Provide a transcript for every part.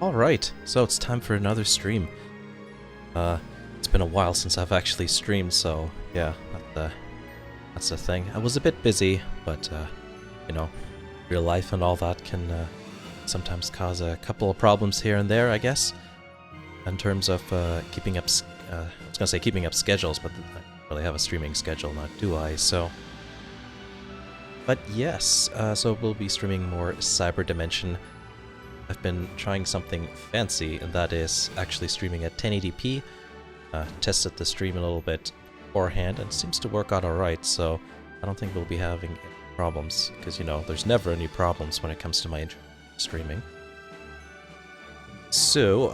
Alright, so it's time for another stream. It's been a while since I've actually streamed, so yeah, that's the thing. I was a bit busy, but you know, real life and all that can sometimes cause a couple of problems here and there, I guess. In terms of keeping up, I was gonna say keeping up schedules, but I don't really have a streaming schedule now, do I? So, but yes, so we'll be streaming more Cyber Dimension. I've been trying something fancy, and that is actually streaming at 1080p. Tested the stream a little bit beforehand, and it seems to work out alright, so I don't think we'll be having any problems, because, you know, there's never any problems when it comes to my streaming. So,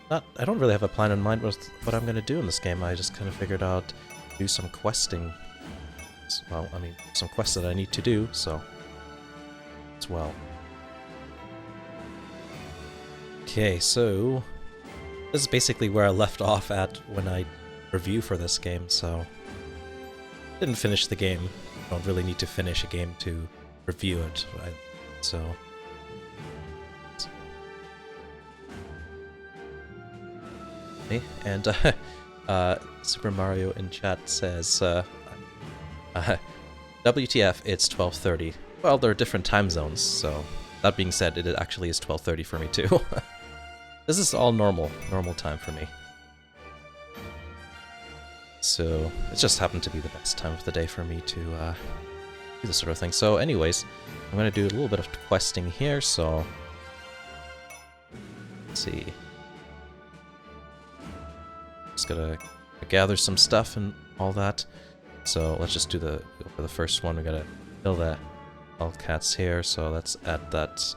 I don't really have a plan in mind with what I'm going to do in this game. I just kind of figured out do some questing. Well, I mean, some quests that I need to do, so as well. Okay, so this is basically where I left off at when I review for this game, so didn't finish the game. Don't really need to finish a game to review it, right? So okay, and Super Mario in chat says WTF, it's 12:30. Well, there are different time zones, so that being said, it actually is 12:30 for me too. This is all normal time for me. So it just happened to be the best time of the day for me to do this sort of thing. So anyways, I'm going to do a little bit of questing here, so let's see. Just gotta gather some stuff and all that. So let's just go for the first one. We gotta kill the Hellcats here, so let's add that,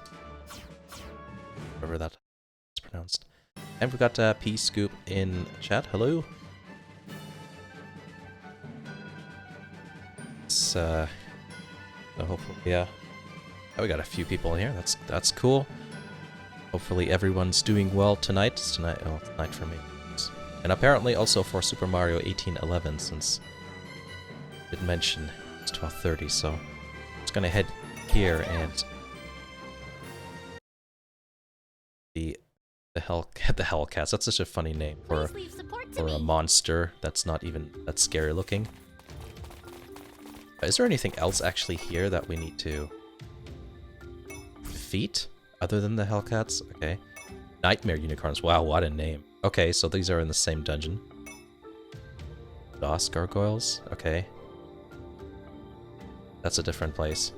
whatever that is pronounced. And we got P-Scoop in chat. Hello. So hopefully, yeah. Oh, we got a few people in here. That's cool. Hopefully everyone's doing well tonight. It's tonight for me. And apparently also for Super Mario 1811, since I did mention it's 12:30, so I'm just gonna head here and the Hellcats. That's such a funny name for a monster that's not even that scary looking. Is there anything else actually here that we need to defeat other than the Hellcats? Okay. Nightmare Unicorns. Wow, what a name. Okay, so these are in the same dungeon. DOS Gargoyles? Okay. That's a different place.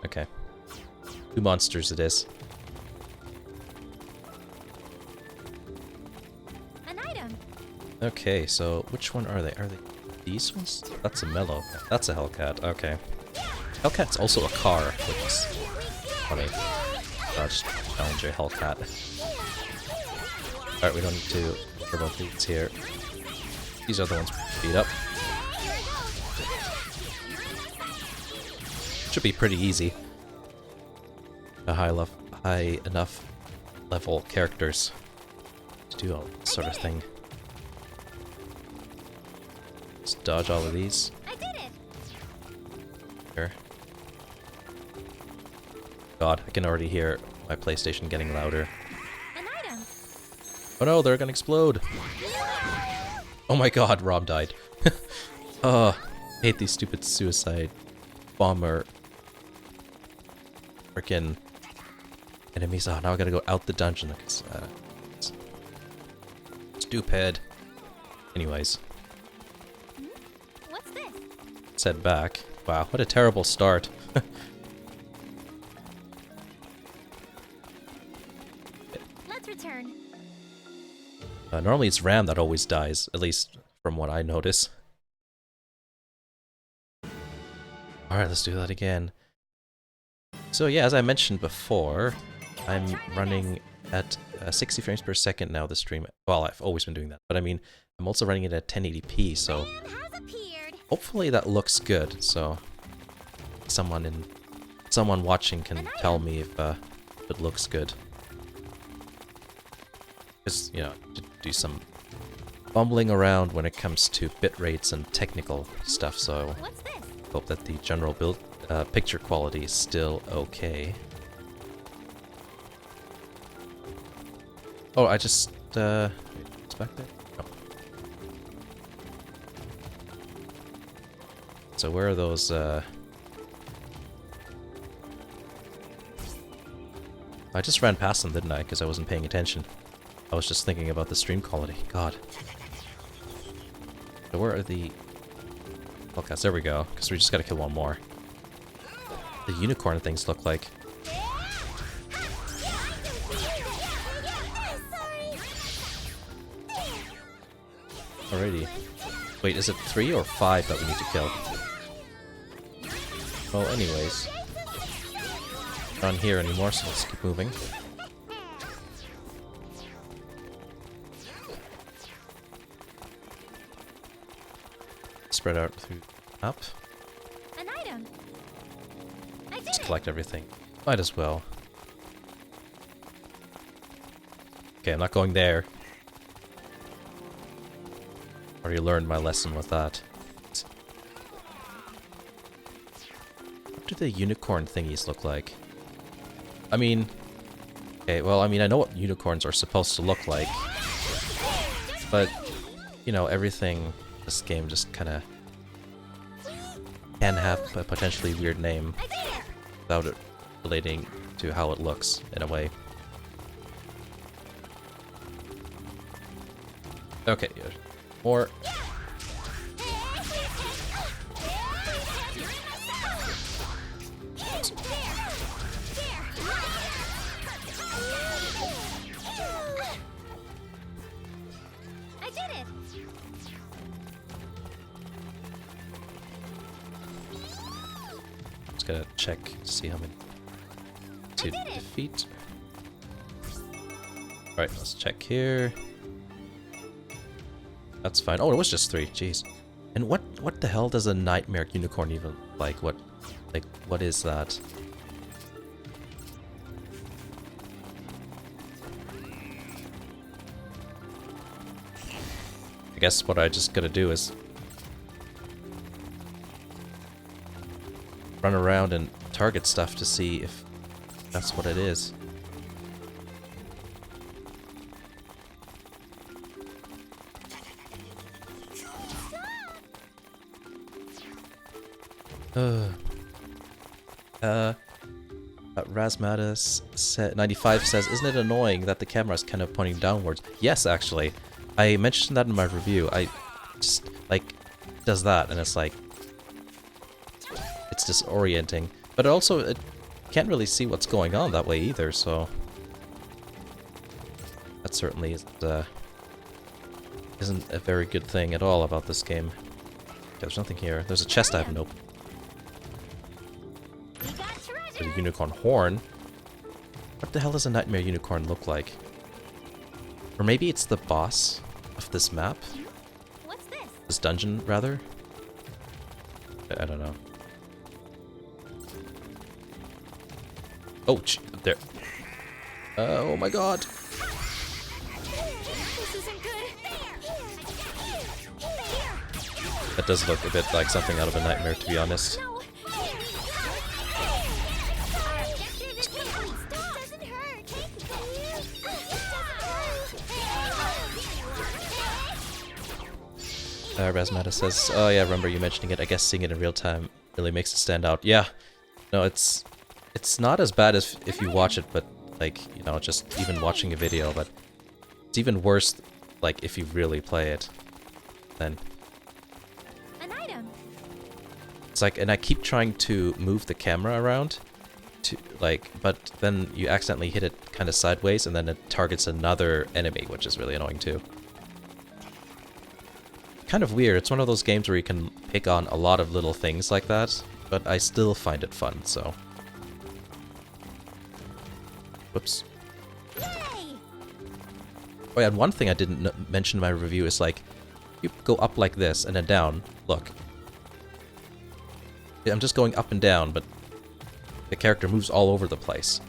Okay. 2 monsters it is. An item. Okay, so which one are they? Are they these ones? That's a Mellow. That's a Hellcat. Okay. Hellcat's also a car, which is funny. I'll just challenge a Hellcat. Alright, we don't need to promote these here. These are the ones we beat up. Should be pretty easy. A high enough level characters to do all this sort of thing. Let's dodge all of these. I did it. Here. God, I can already hear my PlayStation getting louder. An item. Oh no, they're gonna explode! Oh my god, Rob died. Oh, I hate these stupid suicide bomber frickin' enemies. Oh, now I gotta go out the dungeon. It's stupid. Anyways. What's this? Let's head back. Wow, what a terrible start. Let's return. Normally it's Ram that always dies, at least from what I notice. Alright, let's do that again. So yeah, as I mentioned before, I'm running at 60 frames per second now, the stream. Well, I've always been doing that, but I mean, I'm also running it at 1080p, so hopefully that looks good, so someone watching can tell me if it looks good. Because, you know, to do some bumbling around when it comes to bit rates and technical stuff, so hope that the general build picture quality is still okay. Oh, I just, what's back there? Oh. So where are those, I just ran past them, didn't I? Because I wasn't paying attention. I was just thinking about the stream quality. God. So where are the... Okay, there we go. Because we just gotta kill one more. The unicorn things look like... Alrighty. Wait, is it 3 or 5 that we need to kill? Well, anyways. Not on here anymore, so let's keep moving. Spread out through the map. An item. I did Just it. collect everything. Might as well. Okay, I'm not going there. Already learned my lesson with that. What do the unicorn thingies look like? I mean... Okay, well, I mean, I know what unicorns are supposed to look like. But, you know, everything... This game just kinda... can have a potentially weird name without it relating to how it looks, in a way. Okay, more... I did it. Just gotta check to see how many to defeat. Alright, let's check here. That's fine. Oh, it was just 3. Jeez. And what the hell does a nightmare unicorn even like? What is that? I guess what I just gotta do is run around and target stuff to see if that's what it is. Razmatus said 95 says, "Isn't it annoying that the camera is kind of pointing downwards?" Yes, actually, I mentioned that in my review. I just like does that, and it's like it's disorienting. But also, it can't really see what's going on that way either. So that certainly isn't a very good thing at all about this game. There's nothing here. There's a chest I haven't opened. There's a unicorn horn. What the hell does a nightmare unicorn look like? Or maybe it's the boss of this map? What's this? This dungeon, rather? I don't know. Oh, there. Oh my god. This isn't good. That does look a bit like something out of a nightmare, to be honest. No. Doesn't hurt. Razmata says, "Oh yeah, remember you mentioning it. I guess seeing it in real time really makes it stand out." Yeah. No, it's not as bad as if you watch it, but like, you know, just even watching a video, but it's even worse like if you really play it. Then An item. it's like, and I keep trying to move the camera around to like, but then you accidentally hit it kind of sideways and then it targets another enemy, which is really annoying too. Kind of weird. It's one of those games where you can pick on a lot of little things like that, but I still find it fun, so. Whoops. Yay! Oh yeah, and one thing I didn't mention in my review is like, you go up like this and then down. Look. I'm just going up and down, but the character moves all over the place.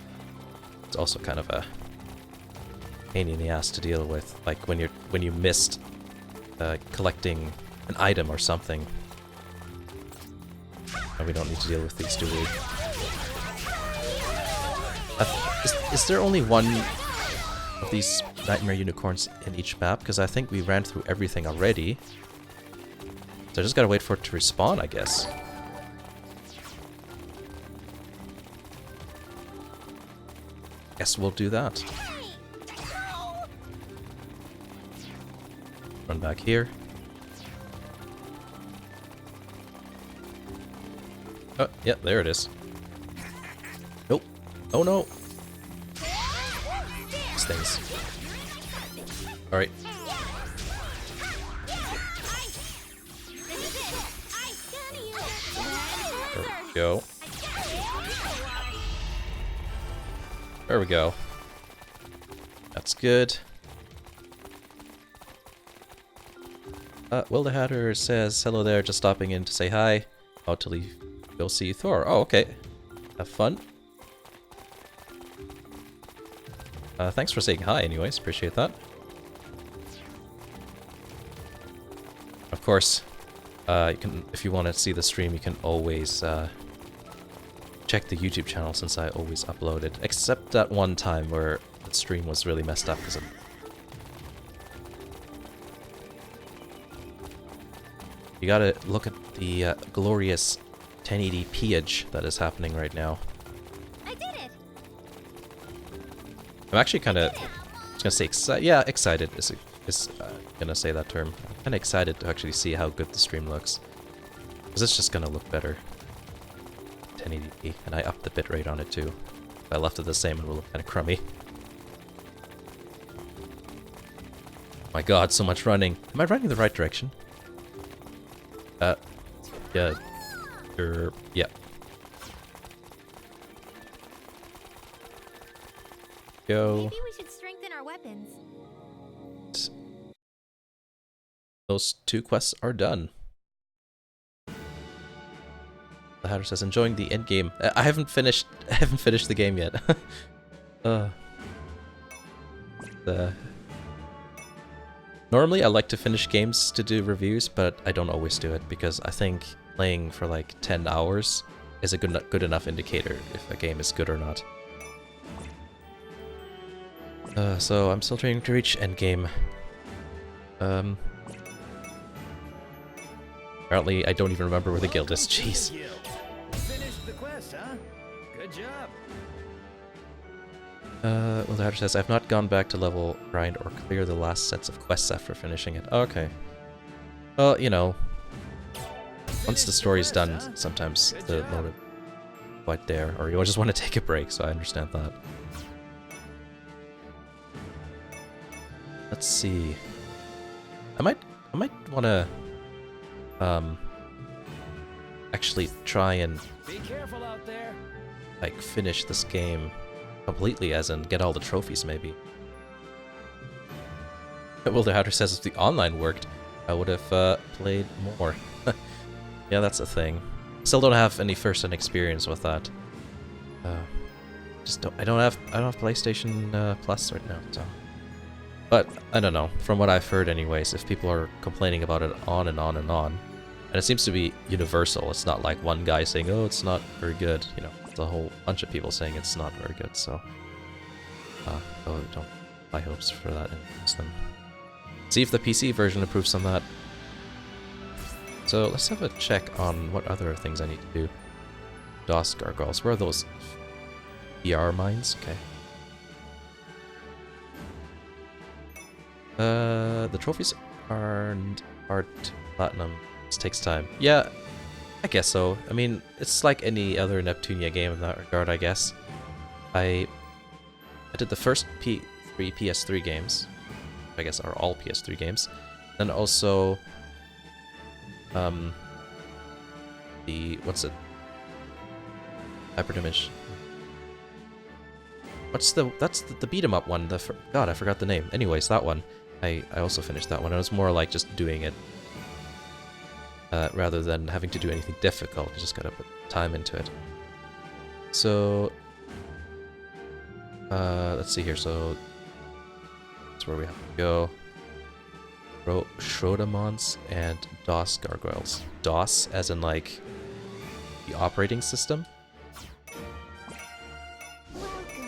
It's also kind of a pain in the ass to deal with, like when you missed collecting an item or something. And we don't need to deal with these, do we? Is there only one of these nightmare unicorns in each map, because I think we ran through everything already. So I just gotta wait for it to respawn, I guess. Guess we'll do that. Run back here. Oh, yeah, there it is. Nope. Oh no! These things. Alright. There we go. There we go. That's good. Will the Hatter says, hello there, just stopping in to say hi. About to leave. Go see Thor. Oh, okay. Have fun. Thanks for saying hi anyways, appreciate that. Of course, you can, if you want to see the stream, you can always check the YouTube channel since I always upload it. Except that one time where the stream was really messed up because of... You gotta look at the glorious 1080p-age that is happening right now. I did it. I'm actually kind of... I was gonna say excited. Yeah, excited is gonna say that term. I'm kind of excited to actually see how good the stream looks. Because it's just gonna look better. 1080p. And I upped the bitrate on it too. If I left it the same, it will look kind of crummy. My god, so much running. Am I running the right direction? Yeah. Yeah. Go. Maybe we should strengthen our weapons. Those 2 quests are done. The Hatter says, enjoying the end game. I haven't finished the game yet. Normally I like to finish games to do reviews, but I don't always do it because I think playing for like 10 hours is a good enough indicator if a game is good or not. So I'm still trying to reach endgame. Apparently I don't even remember where the guild is. Jeez. Finished the quest, huh? Good job. Well, the Hatter says, I've not gone back to level grind or clear the last sets of quests after finishing it. Okay. Well, you know, once the story's done, sometimes the motive quite there, or you just want to take a break, so I understand that. Let's see. I might want to actually try and Be careful out there. like finish this game completely, as in get all the trophies maybe. Well, the Hatter says if the online worked, I would have played more. Yeah, that's a thing. Still don't have any first-hand experience with that. I don't have PlayStation Plus right now, so. But I don't know. From what I've heard, anyways, if people are complaining about it on and on and on, and it seems to be universal. It's not like one guy saying, "Oh, it's not very good." You know, it's a whole bunch of people saying it's not very good. So, don't buy hopes for that. Then see if the PC version improves on that. So let's have a check on what other things I need to do. DOS gargoyles. Where are those? PR mines? Okay. The trophies aren't platinum. This takes time. Yeah, I guess so. I mean, it's like any other Neptunia game in that regard, I guess. I did the first PS3 games. I guess are all PS3 games. And also what's it? Hyperdimage. That's the beat 'em up one. God, I forgot the name. Anyways, that one. I also finished that one. It was more like just doing it rather than having to do anything difficult. You just gotta put time into it. So let's see here. So that's where we have to go. Schrodemons and DOS gargoyles. DOS as in like the operating system.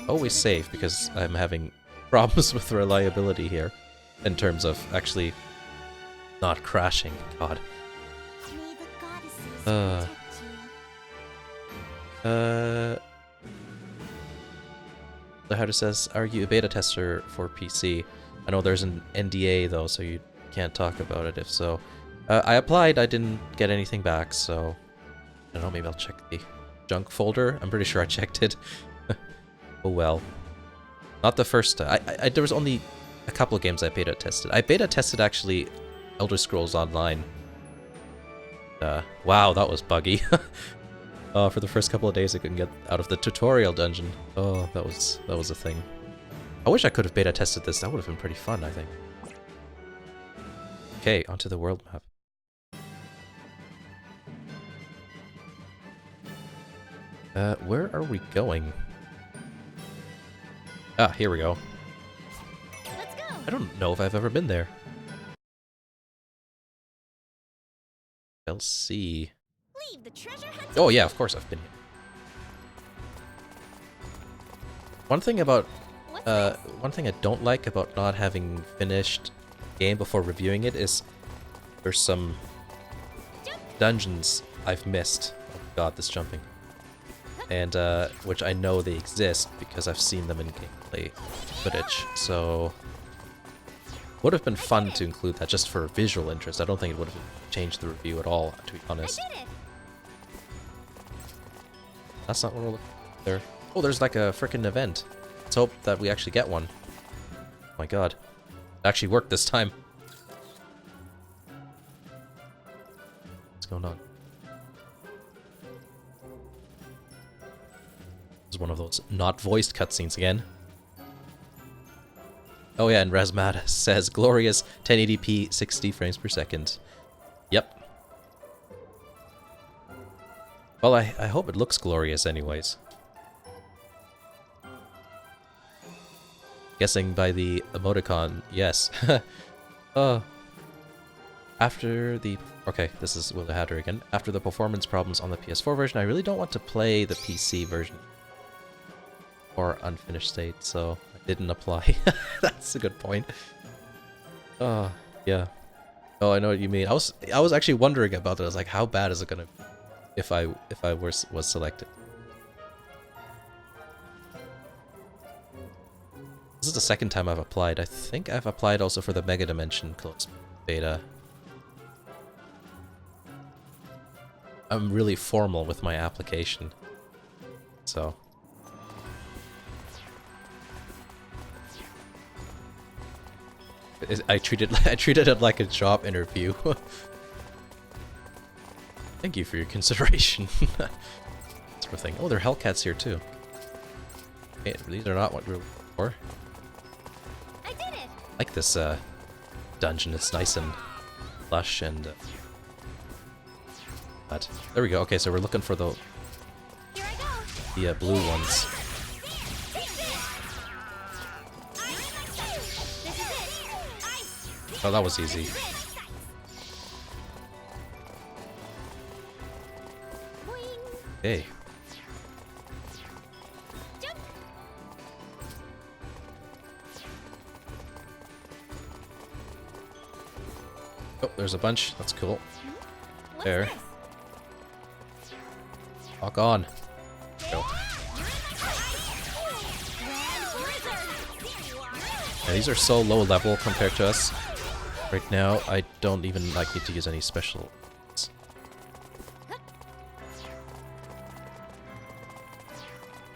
Always save because I'm having problems with reliability here in terms of actually not crashing. God. May the goddesses protect you. The header says, "Are you a beta tester for PC?" I know there's an NDA though, so you can't talk about it. If so, I applied. I didn't get anything back, so I don't know. Maybe I'll check the junk folder. I'm pretty sure I checked it. Oh well. Not the first time. There was only a couple of games I beta tested. I beta tested actually Elder Scrolls Online. Wow, that was buggy. For the first couple of days I couldn't get out of the tutorial dungeon. Oh, that was a thing. I wish I could have beta tested this. That would have been pretty fun, I think. Okay, onto the world map. Where are we going? Ah, here we go. Let's go. I don't know if I've ever been there. LC. Leave the treasure hunt. Oh yeah, of course I've been here. One thing about What's this? one thing I don't like about not having finished the game before reviewing it is there's some dungeons I've missed. Oh god, this jumping. And which I know they exist because I've seen them in gameplay footage. So would have been fun to include that just for visual interest. I don't think it would have changed the review at all, to be honest. I did it. That's not what we're looking for there. Oh, there's like a freaking event. Let's hope that we actually get one. Oh my god. It actually worked this time. What's going on? This is one of those not voiced cutscenes again. Oh yeah, and Razmad says glorious 1080p 60 frames per second. Yep. Well, I hope it looks glorious anyways. Guessing by the emoticon, yes. After the... Okay, this is Willa Hatter again. After the performance problems on the PS4 version, I really don't want to play the PC version or unfinished state, so I didn't apply. That's a good point. Yeah. Oh, I know what you mean. I was actually wondering about it. I was like, how bad is it gonna be if I was selected? This is the second time I've applied. I think I've applied also for the Mega Dimension closed beta. I'm really formal with my application. So. I treated it like a job interview. Thank you for your consideration. Sort of thing. Oh, there are Hellcats here too. Okay, these are not what we're looking for. I did it. I like this dungeon. It's nice and lush and. But there we go. Okay, so we're looking for the Here I go. blue ones. Oh, that was easy. Hey. Oh, there's a bunch. That's cool. There. Walk on. Go. Yeah, these are so low level compared to us. Right now, I don't even need to use any special.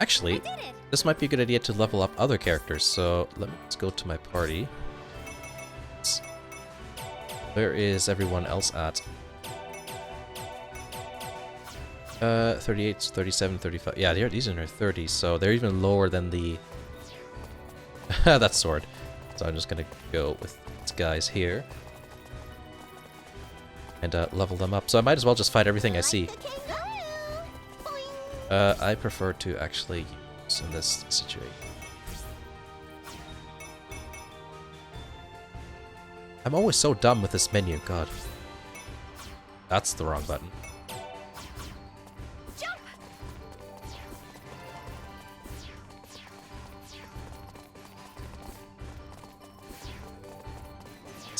Actually, this might be a good idea to level up other characters. So let's go to my party. Where is everyone else at? 38, 37, 35. Yeah, these are in their 30s, so they're even lower than the... that sword. So I'm just gonna go with these guys here. And level them up. So I might as well just fight everything I see. I prefer to actually use in this situation. I'm always so dumb with this menu, god. That's the wrong button.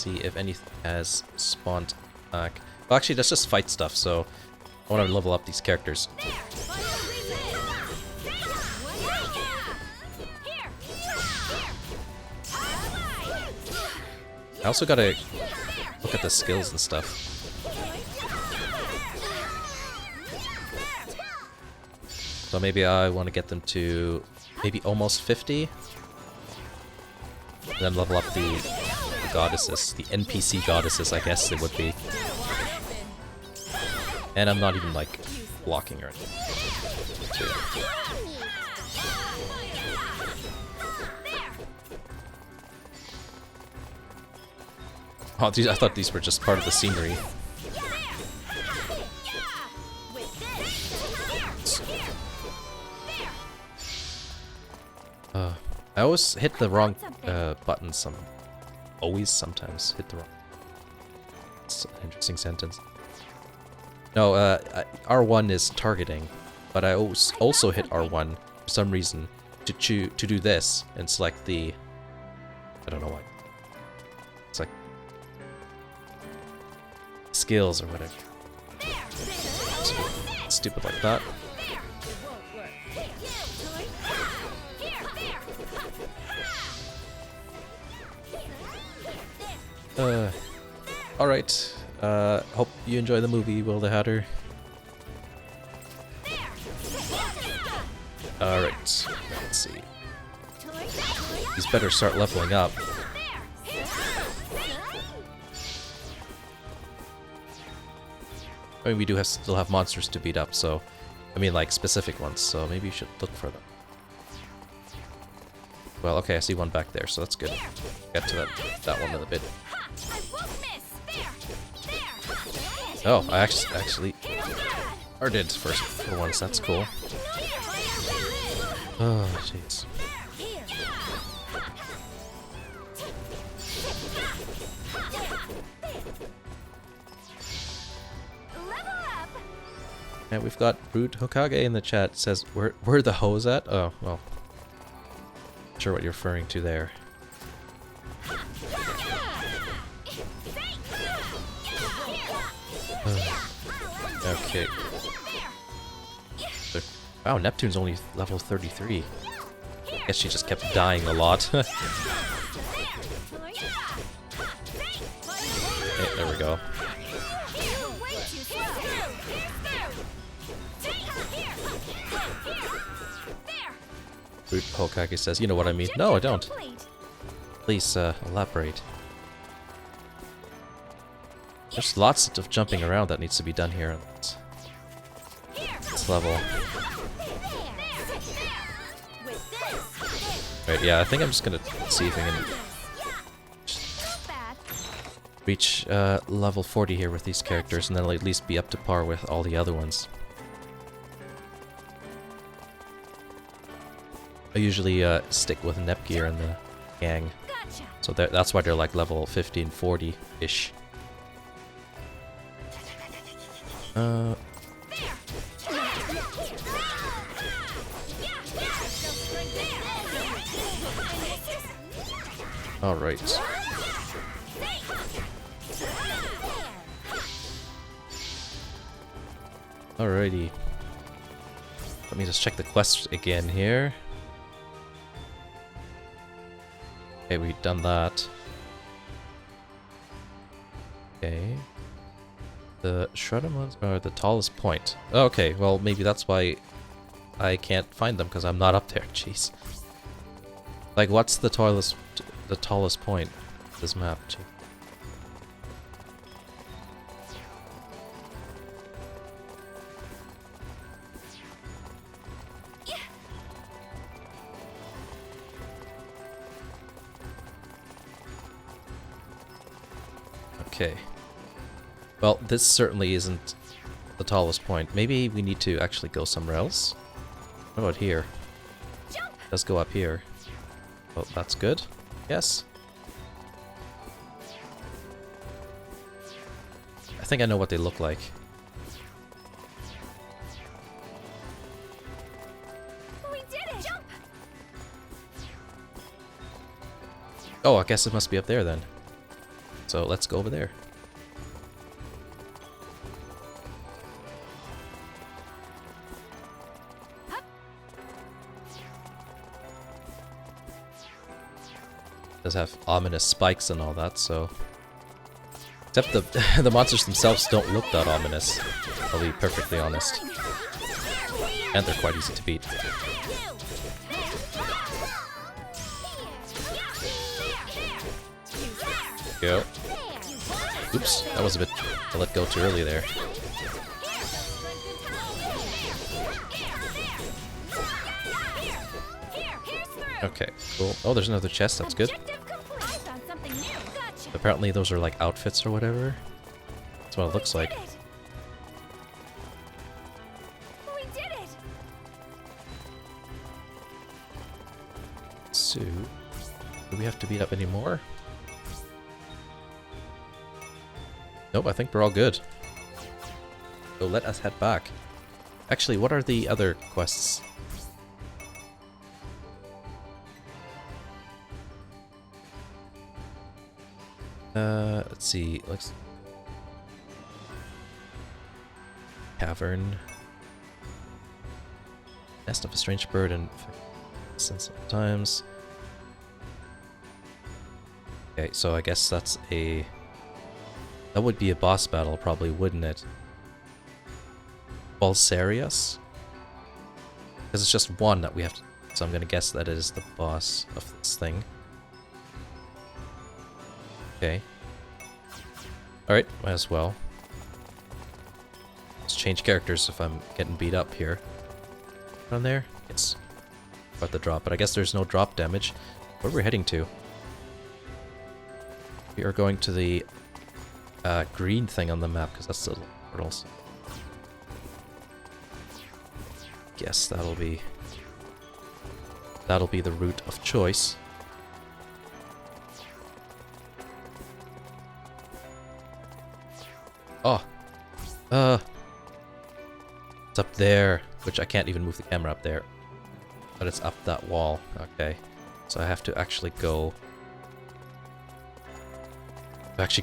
see if anything has spawned back. Well, actually, that's just fight stuff, so I want to level up these characters. I also gotta look at the skills and stuff. So maybe I want to get them to maybe almost 50. And then level up the goddesses, the NPC goddesses, I guess it would be. And I'm not even like blocking or anything. Oh, I thought these were just part of the scenery. I always hit the wrong button. Sometimes hit the wrong. It's an interesting sentence. No, R1 is targeting, but I also hit R1 for some reason to do this and select the. I don't know why. It's like skills or whatever. Stupid like that. Alright. Hope you enjoy the movie, Will the Hatter. Alright. Let's see. He's better start leveling up. I mean, we do still have monsters to beat up, so... I mean, like, specific ones, so maybe you should look for them. Well, okay, I see one back there, so that's good. Get to that one in a bit. Oh, I actually did for once, that's cool. Oh, jeez. And we've got Brute Hokage in the chat. Says, where the hose at? Oh, well. Not sure what you're referring to there. Okay. Wow, Neptune's only level 33. I guess she just kept dying a lot. Okay, there we go. Brute Hokage says, you know what I mean? No, I don't. Please, elaborate. There's lots of jumping around that needs to be done here on this level. Right, yeah, I think I'm just gonna see if I can reach level 40 here with these characters, and then I'll at least be up to par with all the other ones. I usually stick with Nepgear and the gang, so that's why they're like level 50 and 40-ish. Alright. Alrighty. Let me just check the quest again here. Okay, we've done that. Okay. The shredded ones are the tallest point. Oh, okay, well maybe that's why I can't find them, because I'm not up there. Jeez. Like, what's the tallest point of this map? Gee. Okay. Well, this certainly isn't the tallest point. Maybe we need to actually go somewhere else. What about here? Let's go up here. Oh, that's good. Yes. I think I know what they look like. We did it! Jump! Oh, I guess it must be up there then. So let's go over there. Does have ominous spikes and all that, so... Except the monsters themselves don't look that ominous, I'll be perfectly honest. And they're quite easy to beat. Go. Oops, that was a bit... I let go too early there. Okay, cool. Oh, there's another chest, that's good. Apparently those are like outfits or whatever. That's what it looks like. We did it. So, do we have to beat up any more? Nope, I think we're all good. So let us head back. Actually, what are the other quests? Let's see. Let's cavern. Nest of a strange bird and sometimes. Okay, so I guess that's a... That would be a boss battle, probably, wouldn't it? Balsarius? Because it's just one that we have to... So I'm gonna guess that it is the boss of this thing. Okay. Alright, might as well. Let's change characters if I'm getting beat up here. On there? Yes. About the drop, but I guess there's no drop damage. Where are we heading to? We are going to the green thing on the map, because that's the portals. Guess that'll be the route of choice. Oh. It's up there, which I can't even move the camera up there. But it's up that wall. Okay. So I have to actually go...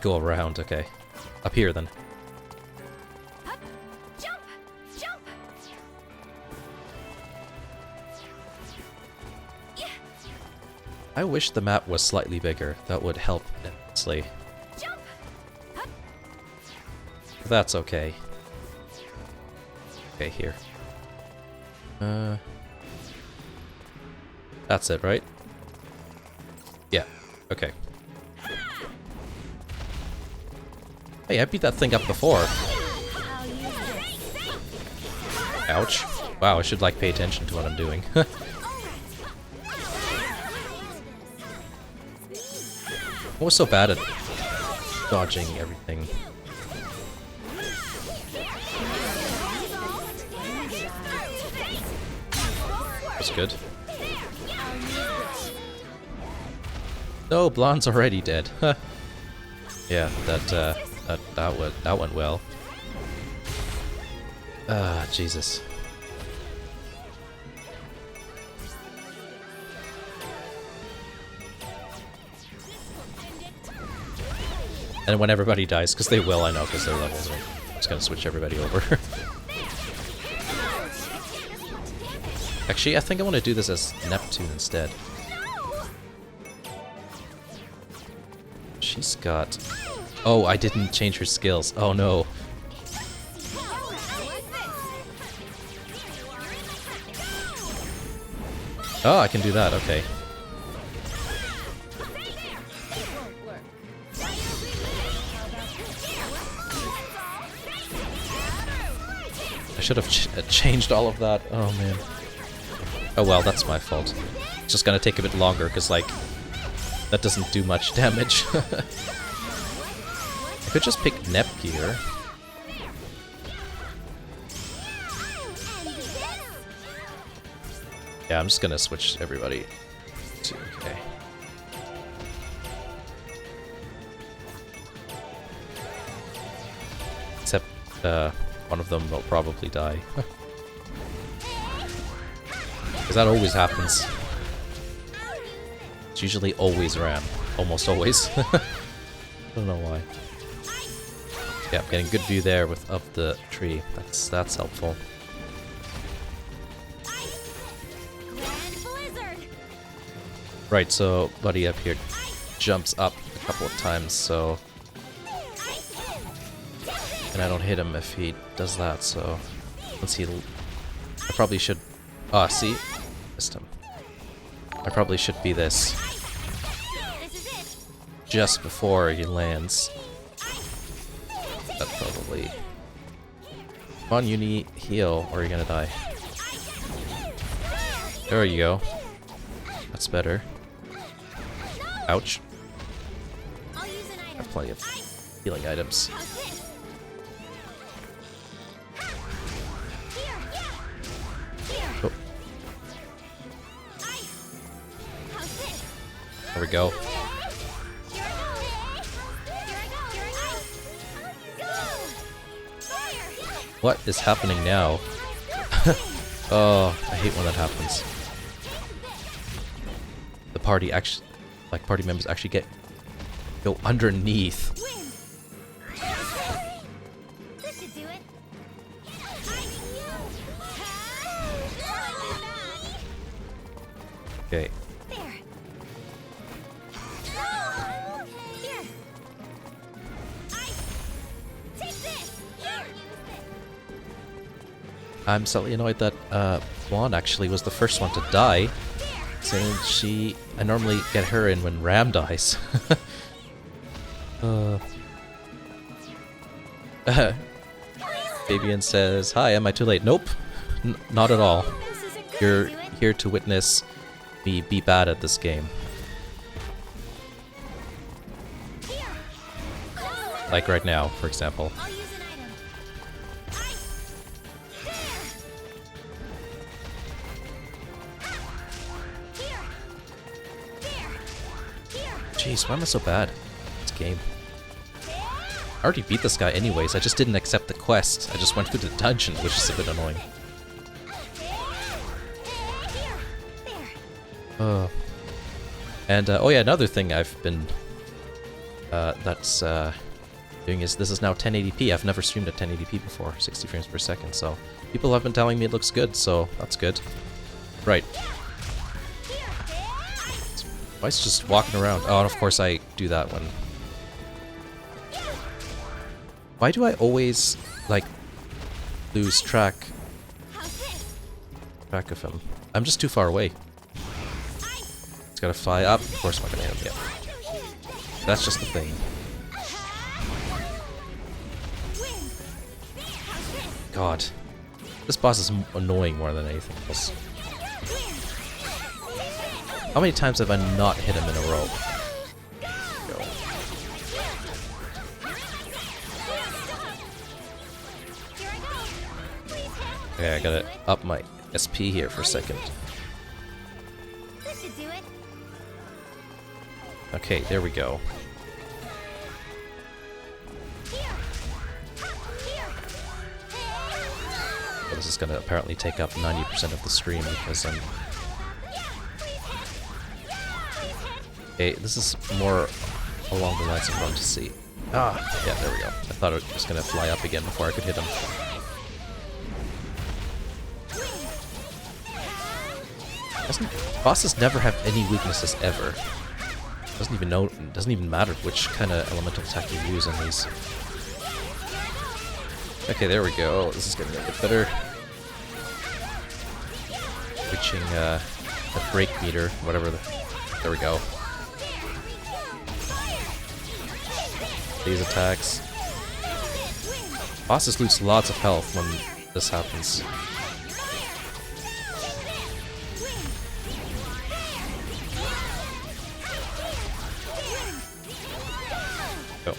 around, okay. Up here, then. Up, jump, jump. Yeah. I wish the map was slightly bigger. That would help immensely. Jump. Up. But that's okay. Okay, here. That's it, right? Yeah. Okay. Hey, I beat that thing up before. Ouch. Wow, I should, like, pay attention to what I'm doing. I was so bad at dodging everything. That's good. No, Blonde's already dead. Yeah, that went well. Ah, Jesus. And when everybody dies, because they will, I know, because their levels are... I'm just gonna switch everybody over. Actually, I think I want to do this as Neptune instead. She's got... Oh, I didn't change her skills. Oh no. Oh, I can do that, okay. I should have changed all of that. Oh man. Oh well, that's my fault. It's just gonna take a bit longer, because, like, that doesn't do much damage. I could just pick Nep here. Yeah, I'm just gonna switch everybody to... Okay. Except, one of them will probably die. Because that always happens. It's usually always Ram. Almost always. I don't know why. Yeah, I'm getting good view there with up the tree. That's helpful. Grand blizzard. Right, so buddy up here jumps up a couple of times, so and I don't hit him if he does that. So once he, I probably should. Ah, see, missed him. I probably should be this This is it. just before he lands. That probably. Come on, you need heal, or you're gonna die. There you go. That's better. Ouch. I'll use an I item. have plenty of healing items. How's this? Here. Here. Oh, How's this? there we go. Here I go. Here I go. Here I go. Go. Fire. What is happening now? Oh, I hate when that happens. The party actually, like party members actually go underneath. Win. This should do it. Okay, There. Here. Take this. Here. I'm slightly annoyed that Juan actually was the first one to die, since I normally get her in when Ram dies. Fabian says, "Hi, am I too late?" Nope, not at all. This isn't good. You're Do it. here to witness me be bad at this game. Here. Like right now, for example. I'll use an item. Here. There. Here. Jeez, why am I so bad at this game? I already beat this guy anyways, I just didn't accept the quest. I just went through the dungeon, which is a bit annoying. And, oh yeah, another thing I've been, doing is, this is now 1080p. I've never streamed at 1080p before, 60 frames per second, so people have been telling me it looks good, so that's good. Right. Why is just walking around? Oh, and of course I do that when... Why do I always, like, lose track of him? I'm just too far away. He's gotta fly up. Of course I'm not gonna hit him yet. That's just the thing. God. This boss is annoying more than anything else. How many times have I not hit him in a row? Go. Okay, I gotta up my SP here for a second. This should do it. Okay, there we go. Well, this is gonna apparently take up 90% of the stream because I'm... Okay, this is more along the lines of run to see. Ah, yeah, there we go. I thought it was gonna fly up again before I could hit him. Bosses never have any weaknesses ever. Doesn't even matter which kind of elemental attack you use in these. Okay, there we go. This is getting a bit better. Reaching the break meter, whatever the... There we go. These attacks. Bosses lose lots of health when this happens. Go.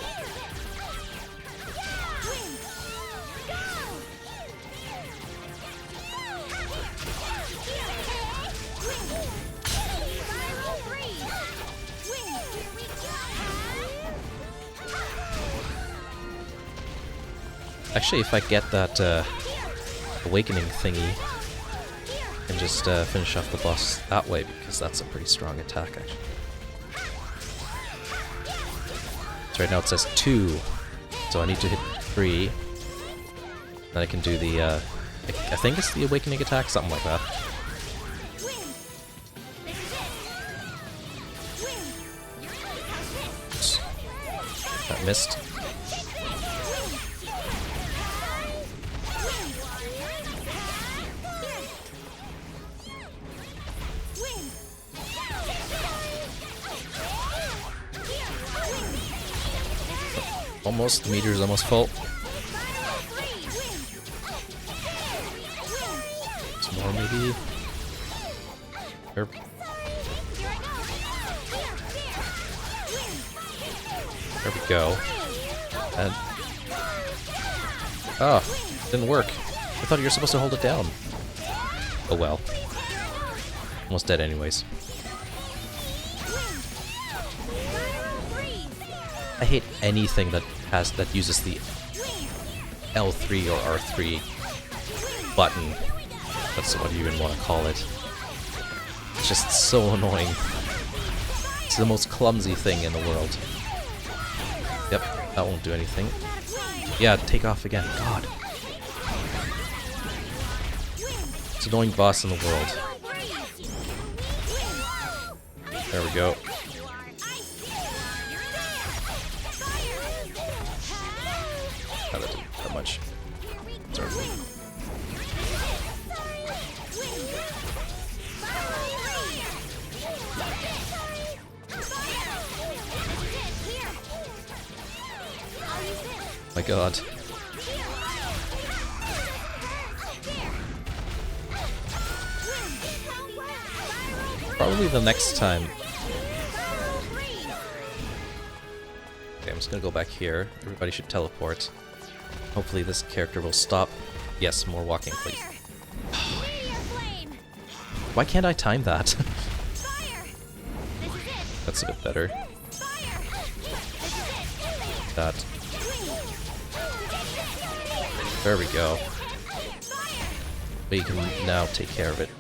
Actually, if I get that awakening thingy, I can just finish off the boss that way, because that's a pretty strong attack, actually. So right now it says 2. So I need to hit 3. Then I can do the, I think it's the awakening attack, something like that. Oops. That missed. Almost, the meter is almost full. Some more maybe. There we go. And oh, didn't work. I thought you were supposed to hold it down. Oh well. Almost dead anyways. I hate anything that uses the L3 or R3 button. That's what you even want to call it. It's just so annoying. It's the most clumsy thing in the world. Yep, that won't do anything. Yeah, take off again. God. It's annoying boss in the world. There we go. Oh, that didn't that much. Sorry. My god. Probably the next time. Okay, I'm just gonna go back here. Everybody should teleport. Hopefully this character will stop. Yes, more walking, please. Why can't I time that? That's a bit better. That. There we go. But you can now take care of it.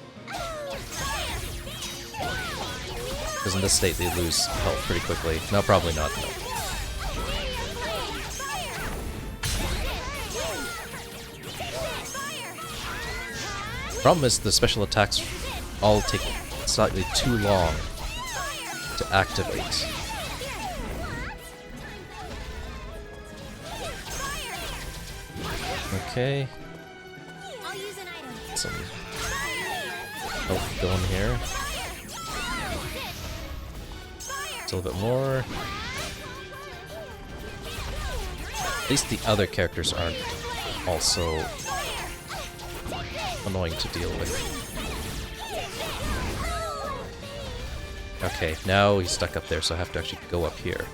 Because in this state they lose health pretty quickly. No, probably not. No. Problem is the special attacks all take slightly too long to activate. Okay. Some health going here. Just a little bit more. At least the other characters aren't also annoying to deal with. Okay, now he's stuck up there, so I have to actually go up here.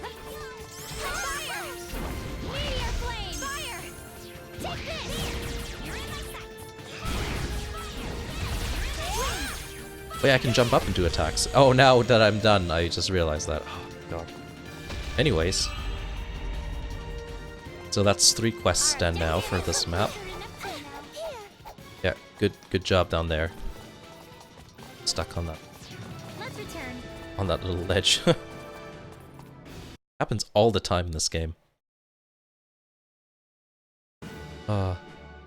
Wait, I can jump up and do attacks. Oh, now that I'm done, I just realized that. Oh, God. Anyways. So that's 3 quests done now for this map. Yeah, good job down there. Stuck on that. On that little ledge. Happens all the time in this game. There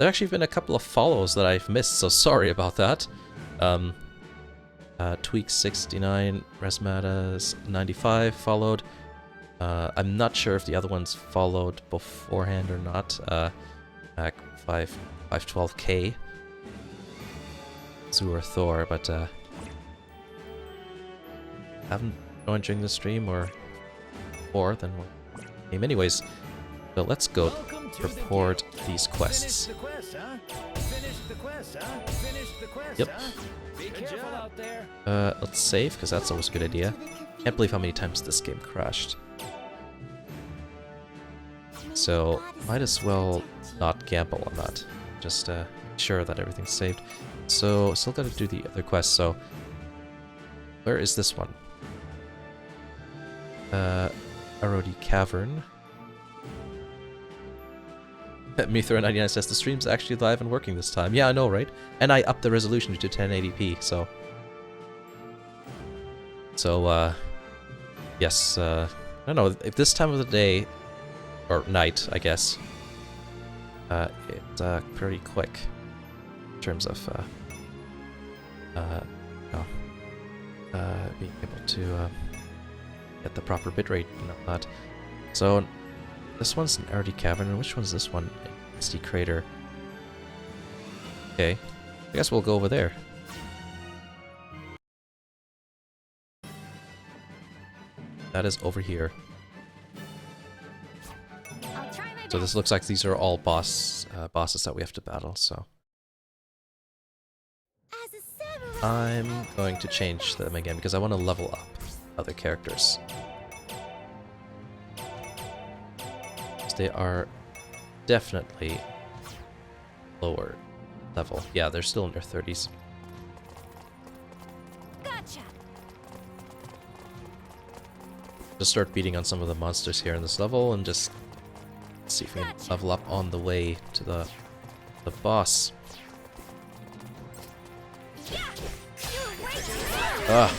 actually been a couple of follows that I've missed, so sorry about that. Tweak 69, Resmatas 95 followed. I'm not sure if the other ones followed beforehand or not. Mac 512K. Zur Thor, but haven't joined during the stream or before, then we'll game anyways. So let's go report these quests. Yep. Let's save, because that's always a good idea. Can't believe how many times this game crashed. So, might as well not gamble on that. Just make sure that everything's saved. So, still gotta do the other quests, so... Where is this one? Arodi Cavern. Mithra99 says the stream's actually live and working this time. Yeah, I know, right? And I upped the resolution to 1080p, so... yes, I don't know, if this time of the day, or night, I guess, it's pretty quick in terms of being able to get the proper bitrate and all that. So this one's an RD cavern, and which one's this one? SD crater. Okay, I guess we'll go over there. That is over here. I'll try my So this looks like these are all bosses that we have to battle, so As a samurai, I'm going to change them again because I want to level up other characters. They are definitely lower level. Yeah, they're still in their 30s. gotcha. Just start beating on some of the monsters here in this level and just see if we can level up on the way to the boss. Ah,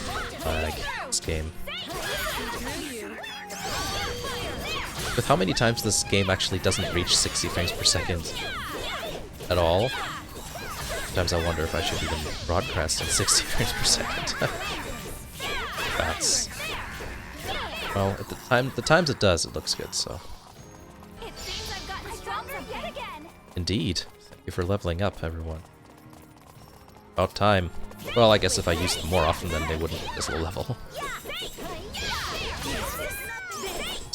lag. This game. With how many times this game actually doesn't reach 60 frames per second at all, sometimes I wonder if I should even broadcast in 60 frames per second. That's... well, at the times it does, it looks good, so... It seems I've gotten stronger yet again. Indeed. Thank you for leveling up, everyone. About time. Well, I guess if I used them more often, then they wouldn't be this low level.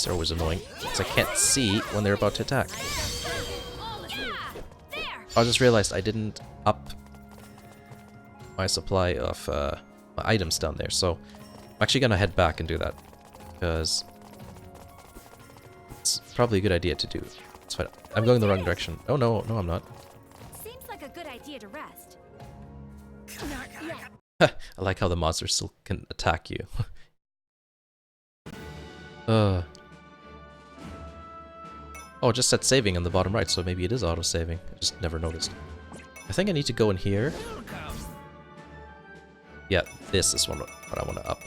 They're always annoying, because I can't see when they're about to attack. I just realized I didn't up my supply of my items down there, so I'm actually gonna head back and do that, because it's probably a good idea to do. It's fine. I'm going the wrong direction. Oh no, no I'm not. Seems like a good idea to rest. I like how the monsters still can attack you. Oh, it just said saving on the bottom right, so maybe it is auto-saving. I just never noticed. I think I need to go in here. Yeah, this is what I want to up.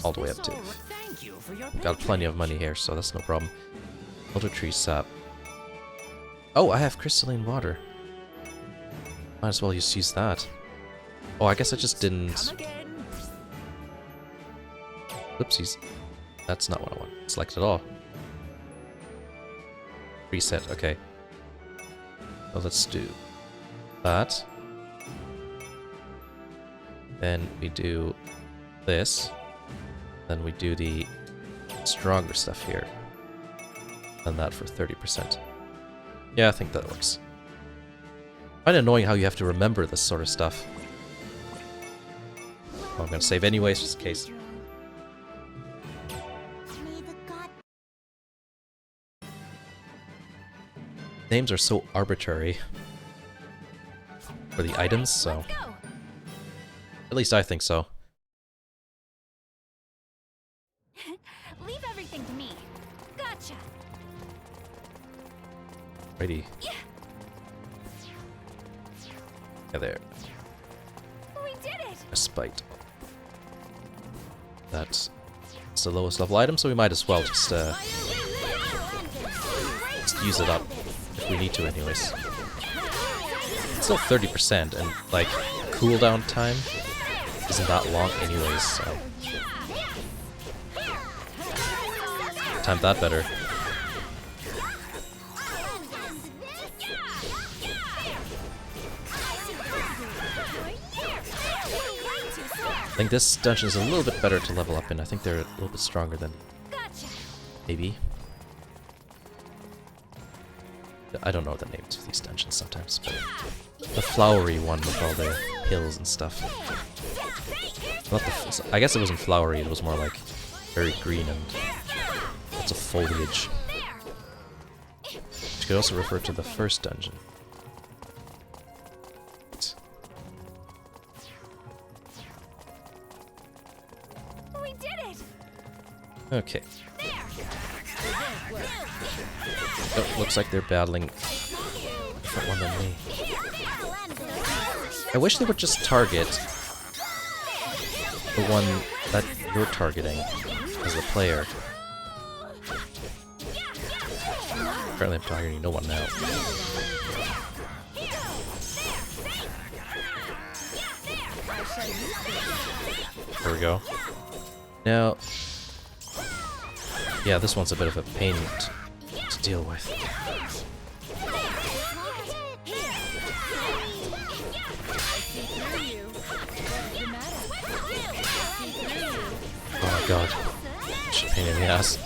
All the way up to. Thank you for your Got plenty of money here, so that's no problem. Elder Tree Sap. Oh, I have crystalline water. Might as well just use that. Oh, I guess I just didn't... Whoopsies. That's not what I want. Select it all. Reset, okay. So let's do that. Then we do this. Then we do the stronger stuff here. And that for 30%. Yeah, I think that works. Quite annoying how you have to remember this sort of stuff. Well, I'm gonna save anyways, just in case. Names are so arbitrary for the items, so at least I think so. Leave everything to me. Gotcha. Righty. Yeah, there. We did it. A spite. That's the lowest level item, so we might as well just use it up if we need to anyways. It's still 30%, and like cooldown time isn't that long anyways, so time that better. I think this dungeon is a little bit better to level up in. I think they're a little bit stronger than maybe. I don't know the names of these dungeons sometimes, but the flowery one with all the hills and stuff. Not the, I guess it wasn't flowery, it was more like very green and lots of foliage. Which could also refer to the first dungeon. We did it. Okay. Oh, looks like they're battling a different one than me. I wish they would just target the one that you're targeting as the player. Apparently I'm targeting no one now. There we go. Now, yeah, this one's a bit of a pain to deal with. Oh my god. Such a pain in the ass.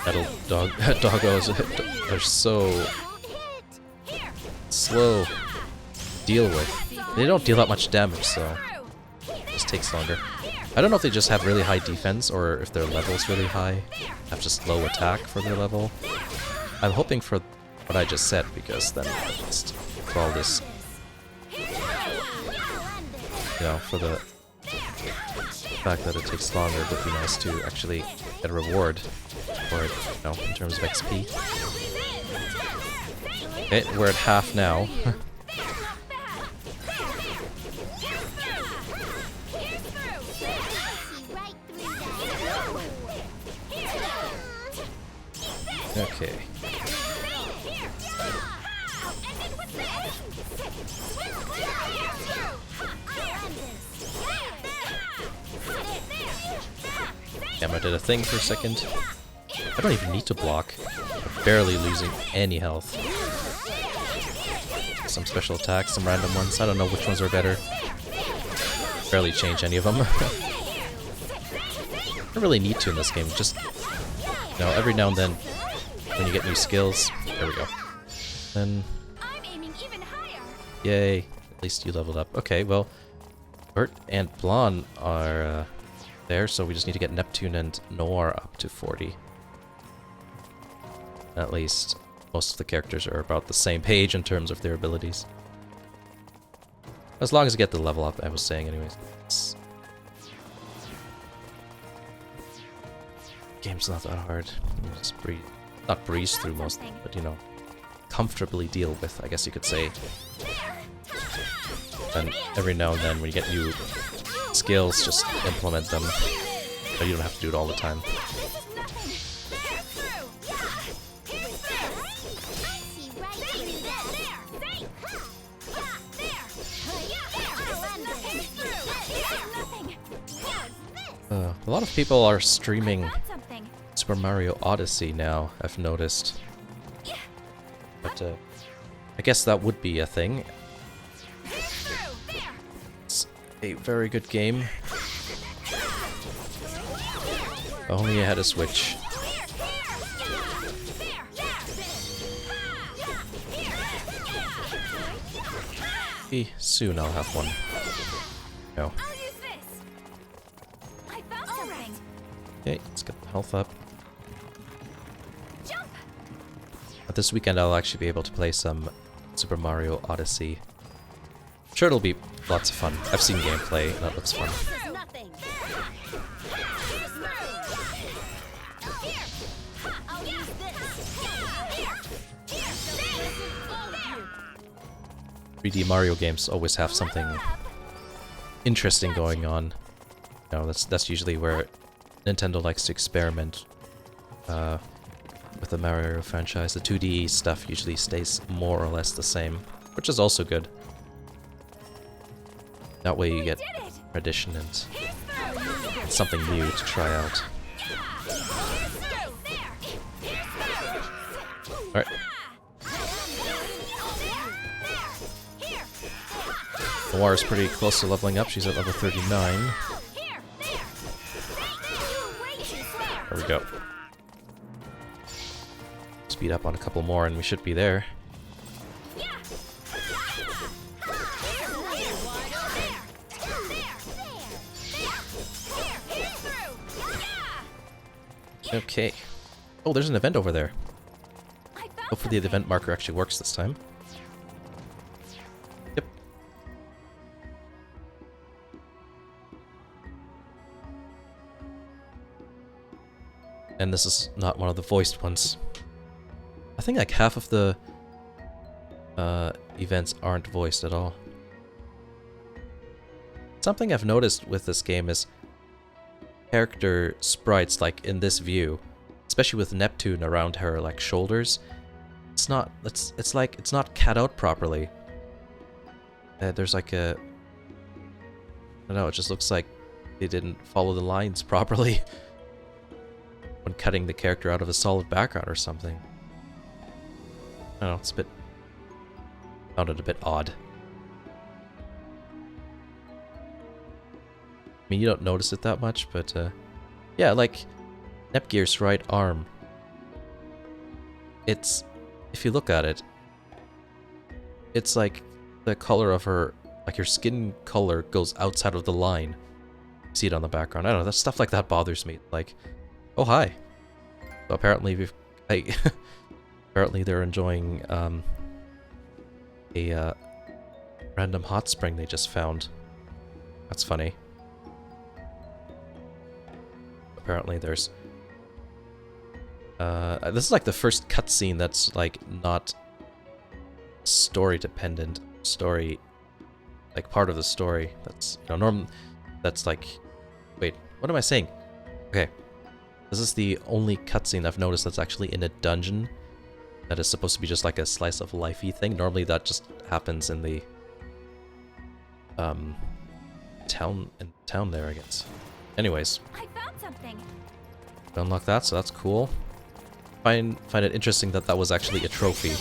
Metal doggos are so slow to deal with. They don't deal that much damage, so it just takes longer. I don't know if they just have really high defense or if their level's really high, have just low attack for their level. I'm hoping for what I just said, because then at least for all this, you know, for the fact that it takes longer, it would be nice to actually get a reward for it, you know, in terms of XP. Okay, we're at half now. Okay. Damn, I did a thing for a second. I don't even need to block. I'm barely losing any health. Some special attacks, some random ones. I don't know which ones are better. Barely change any of them. I don't really need to in this game. Just, you know, every now and then when you get new skills. There we go. Then, yay. At least you leveled up. Okay, well, Bert and Blonde are there, so we just need to get Neptune and Noir up to 40. At least most of the characters are about the same page in terms of their abilities. As long as I get the level up, I was saying anyways. Game's not that hard. You just not breeze through most, but you know, comfortably deal with, I guess you could say. And every now and then when you get new skills, just implement them. But you don't have to do it all the time. A lot of people are streaming Super Mario Odyssey now, I've noticed. But I guess that would be a thing. It's a very good game. If only I had a Switch. Maybe soon I'll have one. No. Okay, let's get the health up. But this weekend I'll actually be able to play some Super Mario Odyssey. I'm sure it'll be lots of fun. I've seen gameplay and that looks fun. 3D Mario games always have something interesting going on. You know, that's usually where Nintendo likes to experiment with the Mario franchise. The 2D stuff usually stays more or less the same, which is also good. That way you get tradition and something new to try out. Alright. Noir is pretty close to leveling up. She's at level 39. There we go. Speed up on a couple more and we should be there. Okay. Oh, there's an event over there. Hopefully the event marker actually works this time. Yep. And this is not one of the voiced ones. I think like half of the events aren't voiced at all. something I've noticed with this game is character sprites, like in this view, especially with Neptune around her like shoulders, it's not it's not cut out properly. There's like a, I don't know, it just looks like they didn't follow the lines properly when cutting the character out of a solid background or something. I don't know, it's a bit, found it a bit odd. I mean, you don't notice it that much, but yeah, like Nepgear's right arm. It's, if you look at it, it's like the color of her, like her skin color goes outside of the line. See it on the background. I don't know, that stuff like that bothers me. Like, oh hi. So apparently apparently they're enjoying a random hot spring they just found. That's funny. Apparently there's this is like the first cutscene that's like not story dependent, story like part of the story. That's, you know, that's like, wait, what am I saying? Okay, this is the only cutscene I've noticed that's actually in a dungeon that is supposed to be just like a slice of lifey thing. Normally that just happens in the town there, I guess. Anyways, I found something. unlock that, so that's cool. Find it interesting that that was actually a trophy.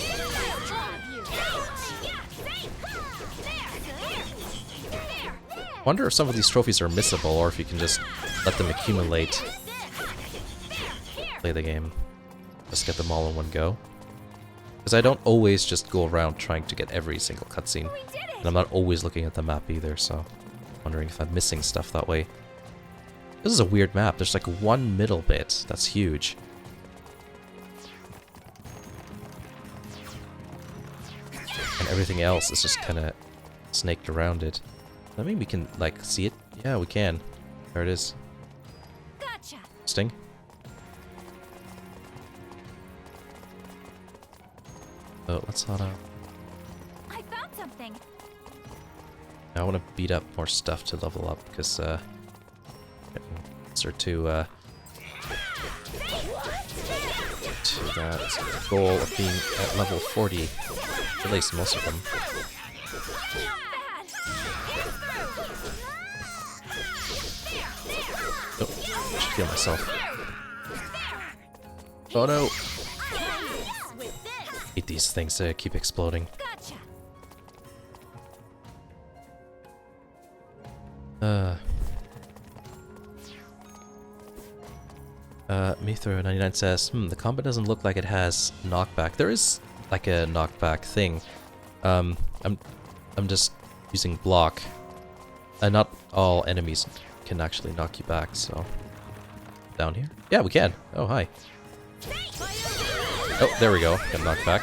Wonder if some of these trophies are missable, or if you can just let them accumulate. Play the game. Just get them all in one go. Because I don't always just go around trying to get every single cutscene. And I'm not always looking at the map either, so I'm wondering if I'm missing stuff that way. This is a weird map. There's like one middle bit that's huge. And everything else is just kind of snaked around it. I mean, we can, like, see it? Yeah, we can. There it is. Gotcha. Sting. So, let's not, I found something. I want to beat up more stuff to level up, because, getting closer to that goal of being at level 40. At least most of them. Oh, I should heal myself. Oh no! Hate these things that keep exploding. Mithra99 says, the combat doesn't look like it has knockback. There is like a knockback thing. I'm just using block. And not all enemies can actually knock you back, so... Down here? Yeah, we can! Oh, hi. Oh, there we go. Got knocked back.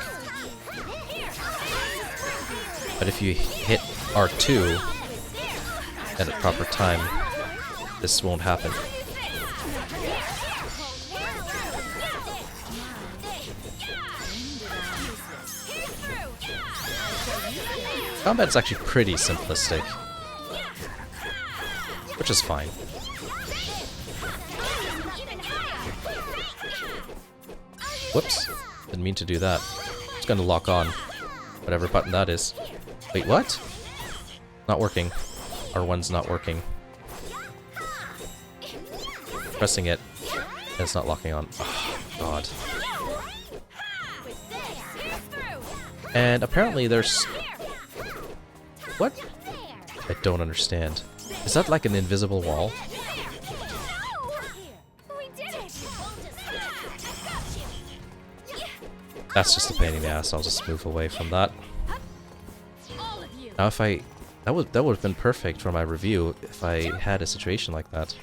But if you hit R2 at a proper time, this won't happen. Combat's actually pretty simplistic, which is fine. Whoops, didn't mean to do that. It's gonna lock on whatever button that is. Wait, what? Not working. R1's not working. Pressing it, and it's not locking on. Oh, God. And apparently there's... What? I don't understand. Is that like an invisible wall? That's just a pain in the ass. I'll just move away from that. Now if I... That would have been perfect for my review if I had a situation like that.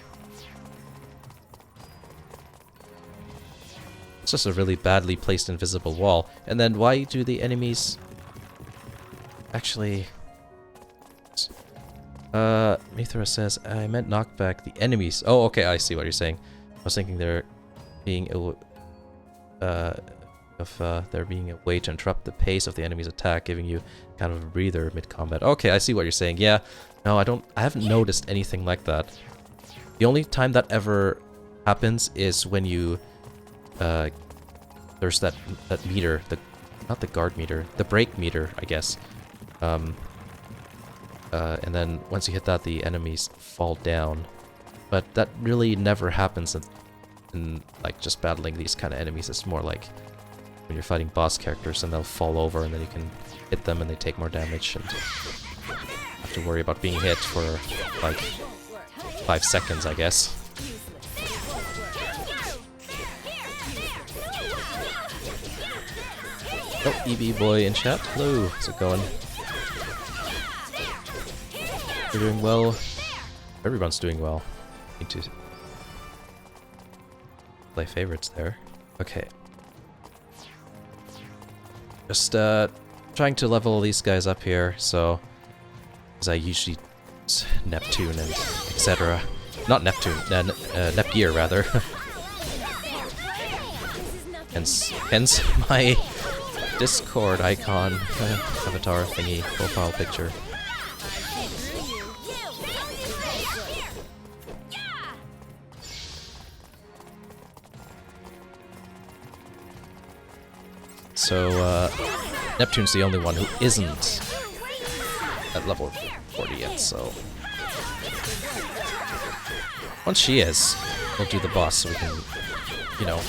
It's just a really badly placed invisible wall. And then why do the enemies... Actually... Mithra says, I meant knockback the enemies. Oh, okay, I see what you're saying. I was thinking there being there being a way to interrupt the pace of the enemy's attack, giving you kind of a breather mid-combat. Okay, I see what you're saying. Yeah, No, I haven't noticed anything like that. The only time that ever happens is when you, there's that meter, not the guard meter, the brake meter, I guess. And then once you hit that, the enemies fall down. But that really never happens in like just battling these kind of enemies. It's more like when you're fighting boss characters and they'll fall over and then you can hit them and they take more damage and have to worry about being hit for like 5 seconds, I guess. Oh, EB boy in chat. Hello, how's it going? You're doing well. Everyone's doing well. Need to play favorites there. Okay. Just trying to level these guys up here, so because I usually use Neptune and etc. Not Neptune, Nepgear rather. hence my Discord icon, avatar thingy, profile picture. So, Neptune's the only one who isn't at level 40 yet, so... Once she is, we'll do the boss so we can, you know,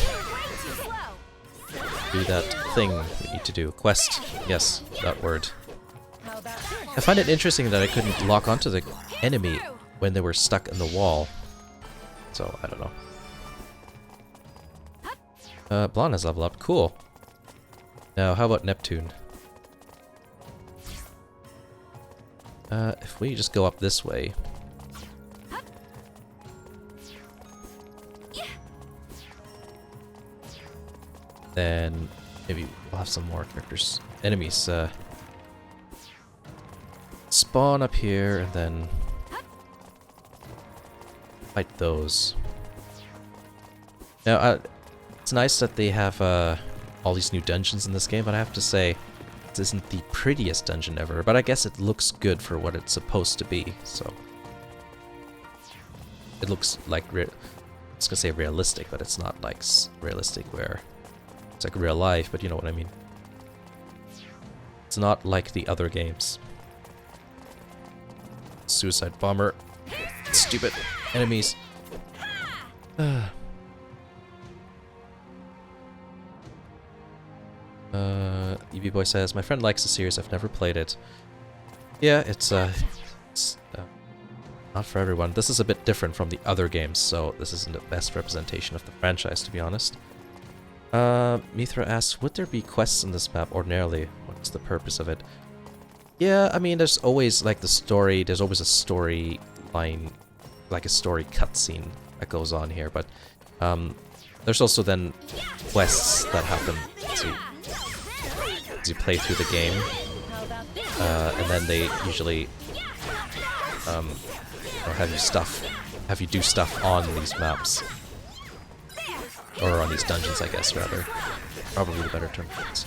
do that thing we need to do. Quest. Yes, that word. I find it interesting that I couldn't lock onto the enemy when they were stuck in the wall. So, I don't know. Blonde has leveled up. Cool. Now, how about Neptune? If we just go up this way... then maybe we'll have some more characters. Enemies, spawn up here and then fight those. Now, it's nice that they have, all these new dungeons in this game, but I have to say, this isn't the prettiest dungeon ever, but I guess it looks good for what it's supposed to be, so... It looks like, I was gonna say realistic, but it's not like realistic where it's like real life, but you know what I mean. It's not like the other games. Suicide bomber. Stupid enemies. EB Boy says, my friend likes the series, I've never played it. Yeah, it's not for everyone. This is a bit different from the other games, so this isn't the best representation of the franchise, to be honest. Mithra asks, would there be quests in this map ordinarily? What's the purpose of it? Yeah, I mean, there's always, like, the story, there's always a story line, like a story cutscene that goes on here, but, there's also then quests that happen as you play through the game, and then they usually, or have you do stuff on these maps. Or on these dungeons, I guess, rather. Probably the better term for it.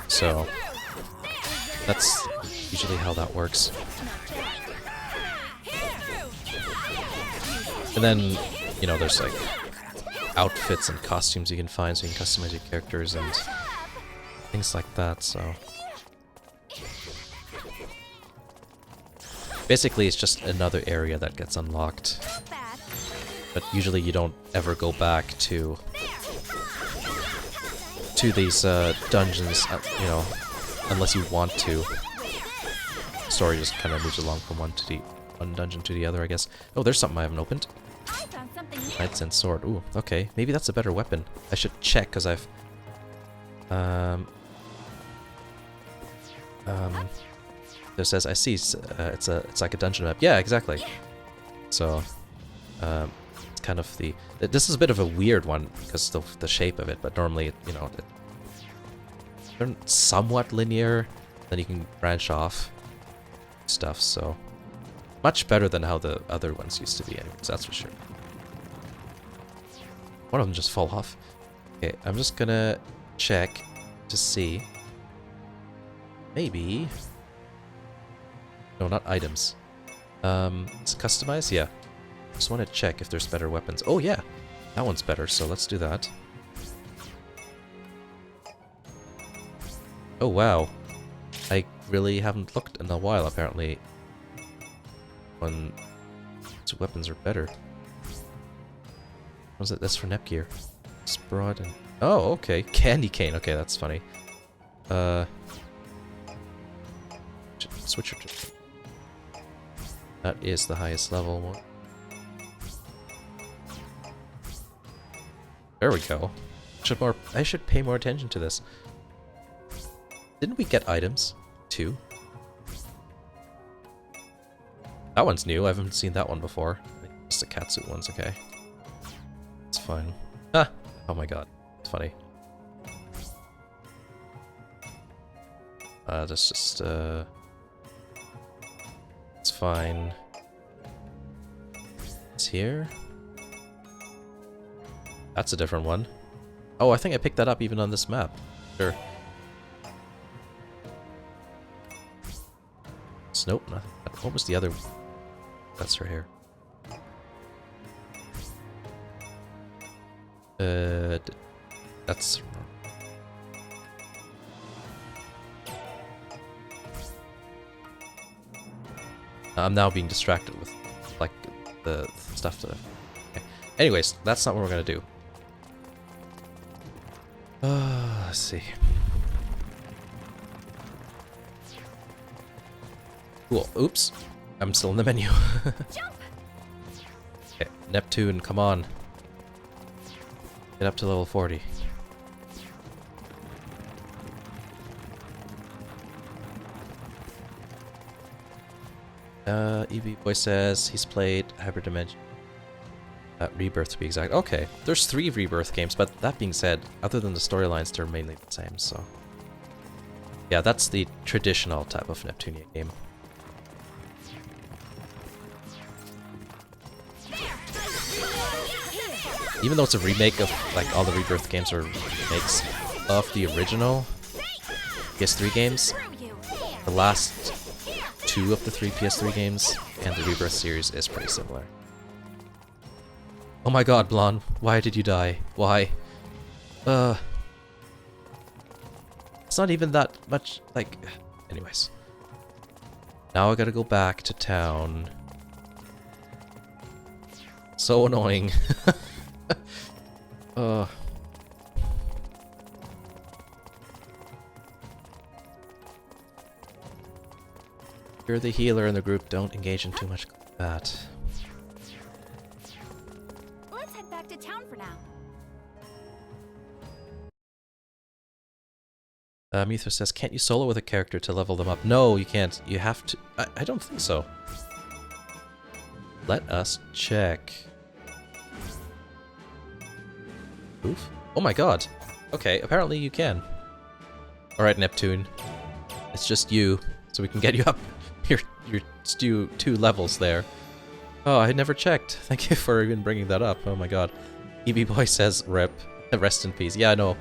So, that's usually how that works. And then, you know, there's like outfits and costumes you can find so you can customize your characters and things like that, so... Basically, it's just another area that gets unlocked. But usually you don't ever go back to these dungeons, you know, unless you want to. Story just kind of moves along from one dungeon to the other, I guess. Oh, there's something I haven't opened. Knights and sword. Ooh, okay. Maybe that's a better weapon. I should check because I've It says, I see, it's like a dungeon map. Yeah, exactly. So, it's kind of this is a bit of a weird one because of the shape of it, but normally, you know, they're somewhat linear, then you can branch off stuff, so much better than how the other ones used to be anyways, that's for sure. One of them just fall off. Okay, I'm just gonna check to see. Maybe... No, not items. It's customized? Yeah. Just want to check if there's better weapons. Oh yeah! That one's better, so let's do that. Oh wow. I really haven't looked in a while, apparently. When these weapons are better. What was it? That's for Nepgear. Sprod and... Oh, okay. Candy cane. Okay, that's funny. Switcher to... That is the highest level one. There we go. I should pay more attention to this. Didn't we get items too? That one's new. I haven't seen that one before. Just the catsuit one's okay. It's fine. Ah! Oh my god. It's funny. That's just it's fine. It's here. That's a different one. Oh, I think I picked that up even on this map. Sure. Nope, nothing. What was the other? That's right here. That's... I'm now being distracted with, like, the stuff that okay. Anyways, that's not what we're gonna do. Let's see. Cool. Oops. I'm still in the menu. Okay, Neptune, come on. Get up to level 40. EB Boy says he's played Hybrid Dimension. Rebirth to be exact. Okay, there's 3 Rebirth games, but that being said, other than the storylines, they're mainly the same, so... Yeah, that's the traditional type of Neptunia game. Even though it's a remake of, like, all the Rebirth games are remakes of the original PS3 games, the last 2 of the 3 PS3 games and the Rebirth series is pretty similar. Oh my god, Blonde, why did you die? Why? It's not even that much, like... Anyways. Now I gotta go back to town. So annoying. You're the healer in the group, don't engage in too much combat. Let's head back to town for now. Mithra says, can't you solo with a character to level them up? No, you can't. You have to... I don't think so. Let us check. Oof. Oh my god. Okay, apparently you can. Alright, Neptune. It's just you, so we can get you up. You're 2 levels there. Oh, I never checked. Thank you for even bringing that up. Oh my god. EB Boy says, rip. Rest in peace. Yeah, I know.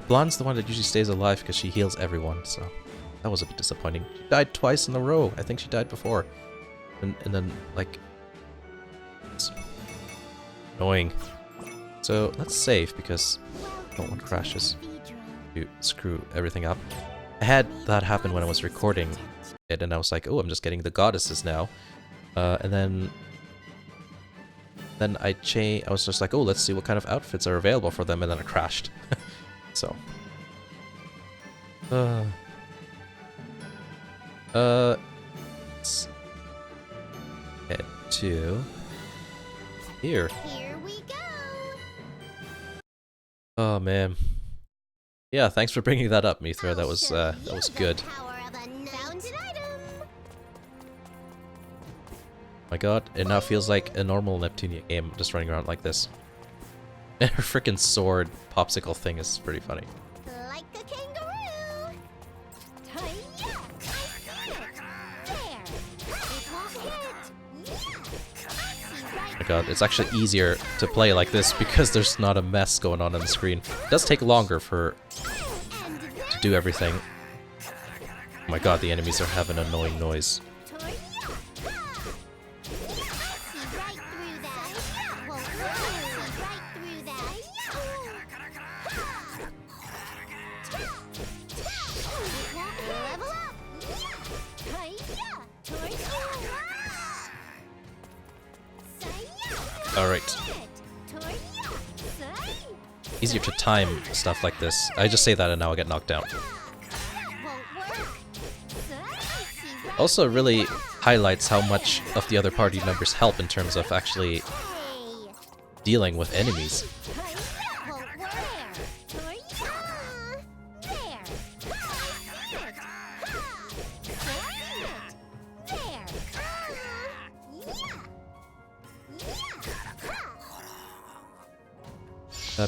Blonde's the one that usually stays alive because she heals everyone, so... That was a bit disappointing. She died twice in a row. I think she died before. And then, like... It's annoying. So, let's save, because I don't want crashes to screw everything up. I had that happen when I was recording it, and I was like, oh, I'm just getting the goddesses now. And then I was just like, oh, let's see what kind of outfits are available for them, and then it crashed. So. Let's head to here. Here we go. Oh man. Yeah, thanks for bringing that up, Mithra. That was good. My god, it now feels like a normal Neptunia game, just running around like this. And her frickin' sword popsicle thing is pretty funny. Like a kangaroo. Hi-ya! Oh my god, it's actually easier to play like this because there's not a mess going on the screen. It does take longer to do everything. Oh my god, the enemies are having an annoying noise. Alright. Easier to time stuff like this. I just say that and now I get knocked down. Also really highlights how much of the other party members help in terms of actually dealing with enemies.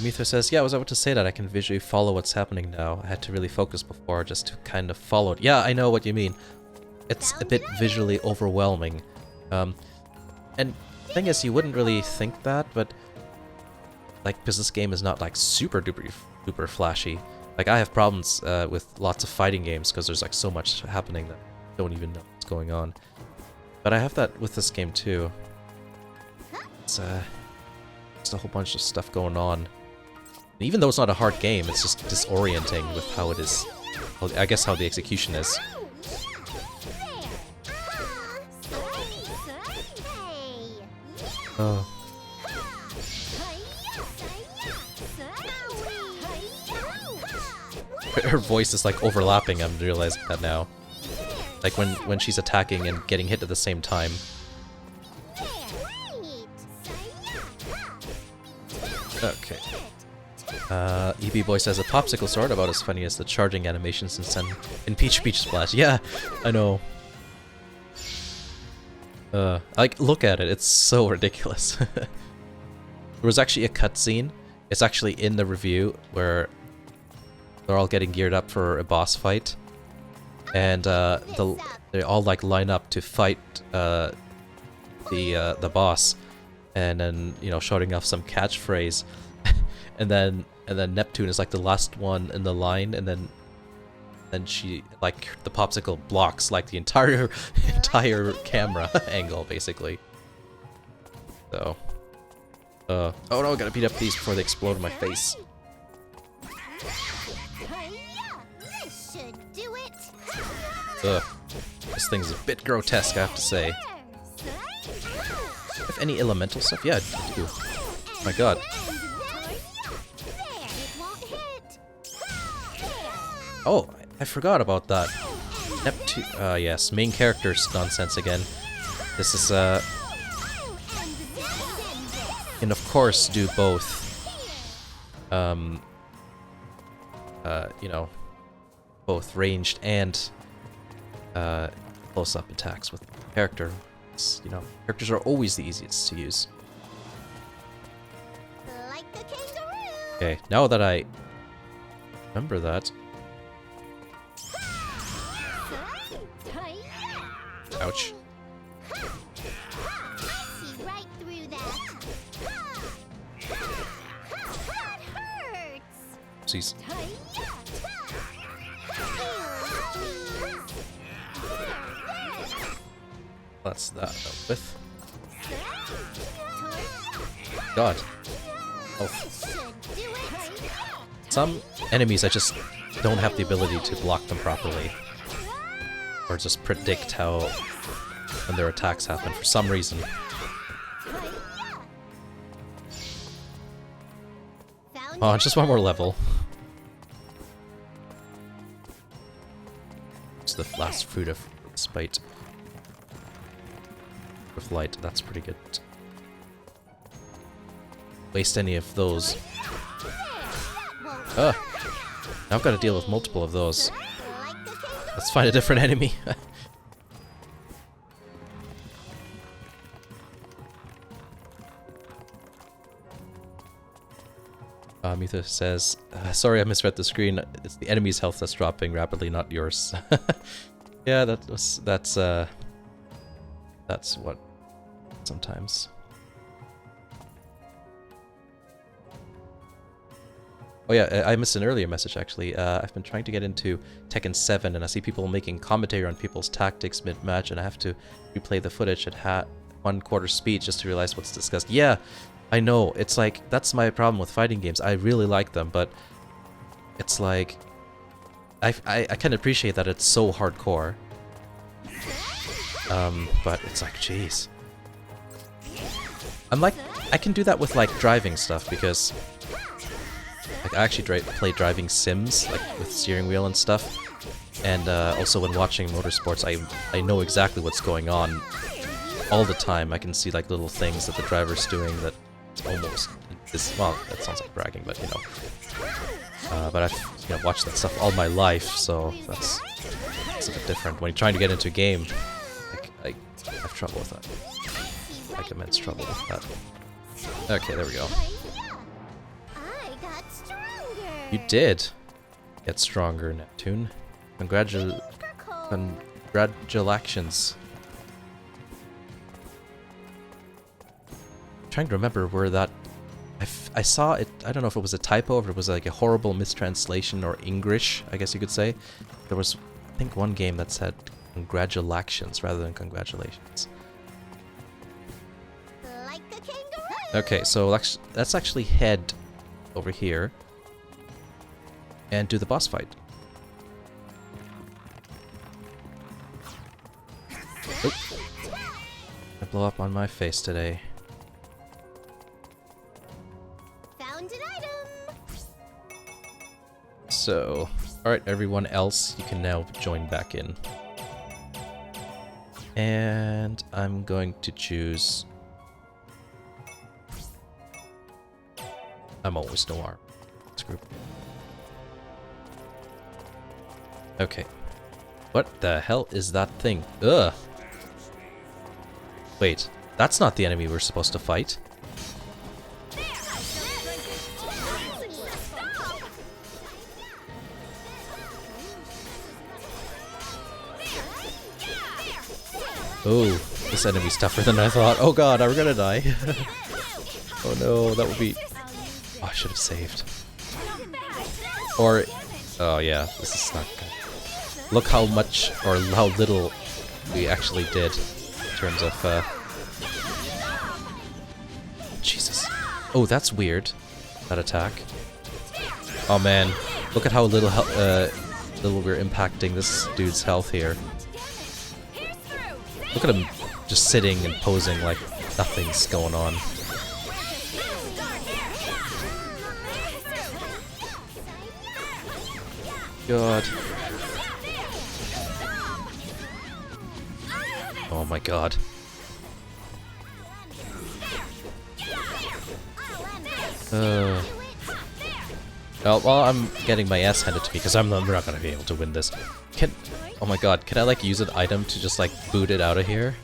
Mithra says, yeah, I was about to say that I can visually follow what's happening now. I had to really focus before just to kind of follow it. Yeah, I know what you mean. It's a bit visually overwhelming. And the thing is, you wouldn't really think that, but like, because this game is not like super duper flashy. Like, I have problems with lots of fighting games because there's like so much happening that I don't even know what's going on. But I have that with this game too. It's just a whole bunch of stuff going on. And even though it's not a hard game, it's just disorienting with how it is. I guess how the execution is. Oh. Her voice is like overlapping, I'm realizing that now. Like when she's attacking and getting hit at the same time. Okay. EB Boy says a popsicle sword about as funny as the charging animations in Peach Splash. Yeah, I know. Like, look at it, it's so ridiculous. There was actually a cutscene, it's actually in the review, where they're all getting geared up for a boss fight. And they all like line up to fight the boss. And then, you know, shouting off some catchphrase. and then Neptune is like the last one in the line, and then she, like, the popsicle blocks like the entire camera angle basically. So oh no, I gotta beat up these before they explode in my face. Ugh. This thing's a bit grotesque, I have to say. If any elemental stuff? Yeah, I do. Oh my god. Oh, I forgot about that. Neptune. Yes, main characters nonsense again. This is, can of course do both. You know, both ranged and close-up attacks with the character. You know, characters are always the easiest to use. Okay, now that I remember that. Ouch. Oopsies. That's that dealt with. God. Oh. Some enemies I just don't have the ability to block them properly. Or just predict how when their attacks happen for some reason. Oh, just one more level. It's the last fruit of spite. With light, that's pretty good. Waste any of those. Now I've got to deal with multiple of those. Let's find a different enemy. Mitha says, sorry I misread the screen. It's the enemy's health that's dropping rapidly, not yours. Yeah, that's what sometimes. Oh yeah, I missed an earlier message actually. I've been trying to get into Tekken 7 and I see people making commentary on people's tactics mid-match and I have to replay the footage at 1/4 speed just to realize what's discussed. Yeah, I know. It's like, that's my problem with fighting games. I really like them, but it's like, I can appreciate that it's so hardcore. But it's like, jeez. I'm like, I can do that with like driving stuff because like I actually play driving sims like with steering wheel and stuff, and also when watching motorsports, I know exactly what's going on all the time. I can see like little things that the driver's doing that almost is, well, that sounds like bragging, but you know. But I've watched that stuff all my life, so that's a bit different. When you're trying to get into a game, like, I have trouble with that. Like immense trouble with that. Okay, there we go. I got stronger. You did get stronger, Neptune. Congratulations. Trying to remember where that... I saw it, I don't know if it was a typo or if it was like a horrible mistranslation or English, I guess you could say. There was, I think, one game that said congratulations rather than congratulations. Like a kangaroo. Okay, so let's actually head over here and do the boss fight. Oop. I blow up on my face today. Found an item. So, alright, everyone else, you can now join back in. And I'm going to choose... I'm always no arm. This group. Okay. What the hell is that thing? Ugh! Wait, that's not the enemy we're supposed to fight. Oh, this enemy's tougher than I thought. Oh god, are we gonna die? Oh no, that would be... Oh, I should have saved. Or... Oh yeah, this is not good. Look how much, or how little we actually did in terms of... Jesus. Oh, that's weird. That attack. Oh man, look at how little little we're impacting this dude's health here. Look at him just sitting and posing like nothing's going on. God. Oh my god. Well, I'm getting my ass handed to me because we're not gonna be able to win this. Oh my god, can I like use an item to just like boot it out of here?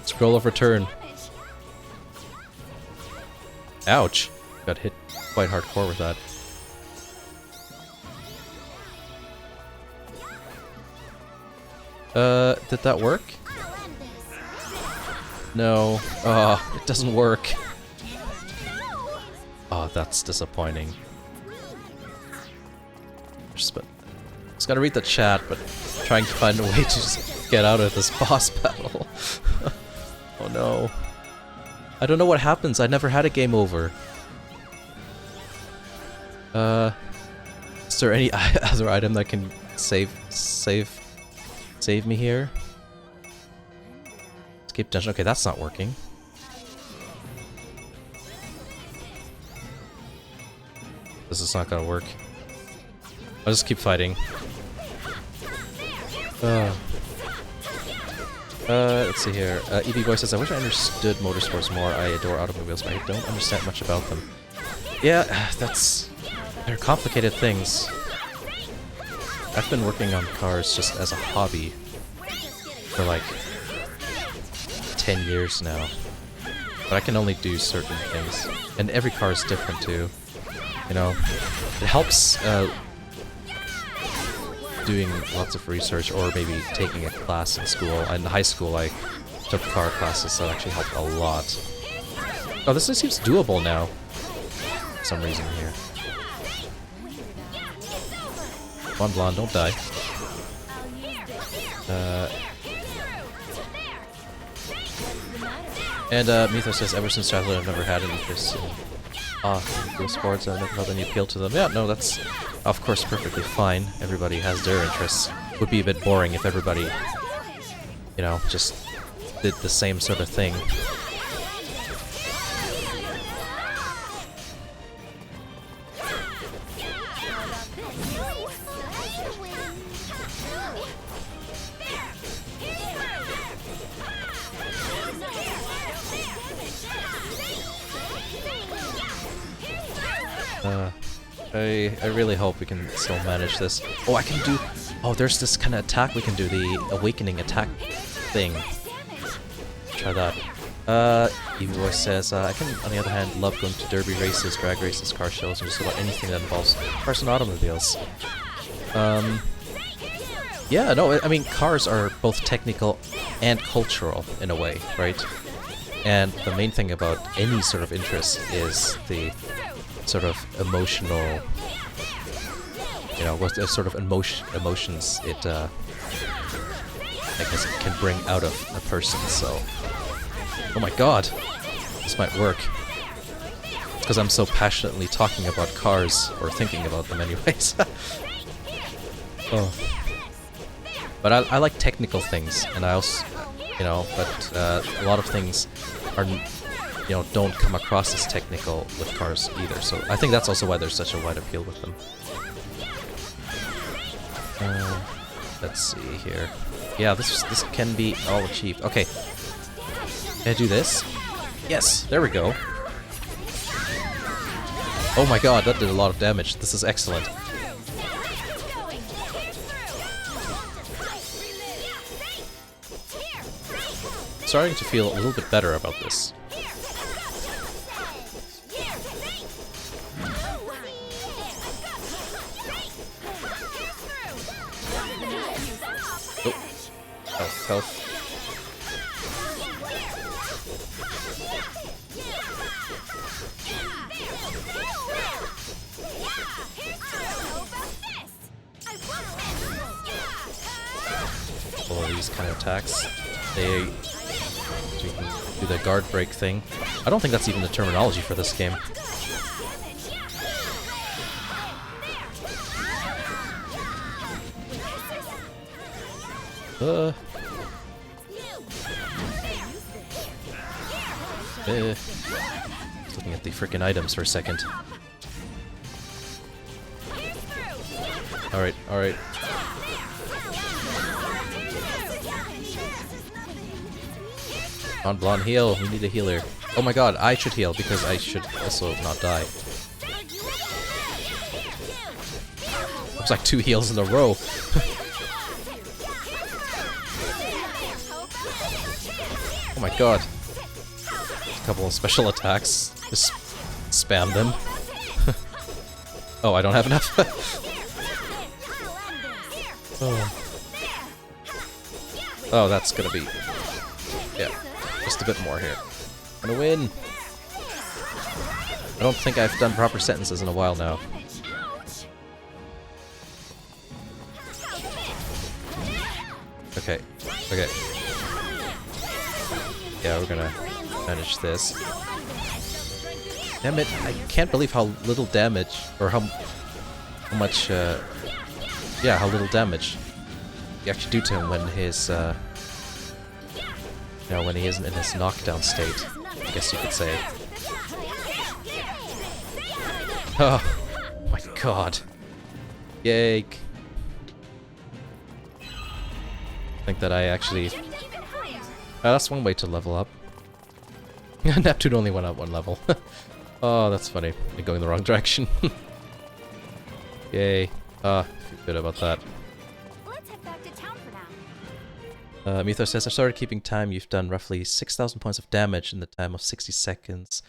Scroll of return. Ouch. Got hit quite hardcore with that. Did that work? No. Oh, it doesn't work. Oh, that's disappointing. Just gotta read the chat, but trying to find a way to just get out of this boss battle. Oh no. I don't know what happens. I never had a game over. Is there any other item that can save me here? Escape dungeon. Okay, that's not working. This is not gonna work. I'll just keep fighting. Let's see here. EB Boy says, I wish I understood motorsports more. I adore automobiles, but I don't understand much about them. Yeah, they're complicated things. I've been working on cars just as a hobby for like 10 years now. But I can only do certain things. And every car is different too. You know, it helps doing lots of research or maybe taking a class in school. In high school I took car classes that actually helped a lot. Oh, this seems doable now. For some reason here. Come on, Blonde, don't die. And Mythos says, ever since childhood I've never had an interest in sports. I've never felt any appeal to them. Yeah, no, that's of course perfectly fine. Everybody has their interests. Would be a bit boring if everybody, you know, just did the same sort of thing. I really hope we can still manage this. Oh, I can do... Oh, there's this kind of attack we can do, the awakening attack thing. Try that. Evie Voice says, I can, on the other hand, love going to derby races, drag races, car shows, and just about anything that involves cars and automobiles. Yeah, no, I mean, cars are both technical and cultural, in a way, right? And the main thing about any sort of interest is the sort of emotional, you know, what sort of emotions it, I guess it can bring out of a person, so... Oh my god! This might work. It's because I'm so passionately talking about cars, or thinking about them anyways. Oh. But I like technical things, and I also, you know, but a lot of things are, you know, don't come across as technical with cars either, so I think that's also why there's such a wide appeal with them. Let's see here. Yeah, this can be all achieved. Okay. Can I do this? Yes, there we go. Oh my god, that did a lot of damage. This is excellent. Starting to feel a little bit better about this. Oh, health. All of these kind of attacks, they do the guard break thing. I don't think that's even the terminology for this game. Just looking at the frickin' items for a second. Alright, alright. On blonde, heal. We need a healer. Oh my god, I should heal because I should also not die. Looks like 2 heals in a row. Oh my god. A couple of special attacks. Just spam them. Oh, I don't have enough. Oh. Oh, that's gonna be... Yeah, just a bit more here. I'm gonna win! I don't think I've done proper sentences in a while now. Okay, okay. Yeah, we're gonna manage this. Damn it, I can't believe how little damage, or how much, yeah, how little damage you actually do to him when his, you know, when he isn't in his knockdown state, I guess you could say. Oh my god. Yay. I think that I actually... that's one way to level up. Neptune only went up 1 level. Oh, that's funny. You're going the wrong direction. Yay. I feel good about that. Let's head back to town for now. Mythos says, I started keeping time. You've done roughly 6,000 points of damage in the time of 60 seconds.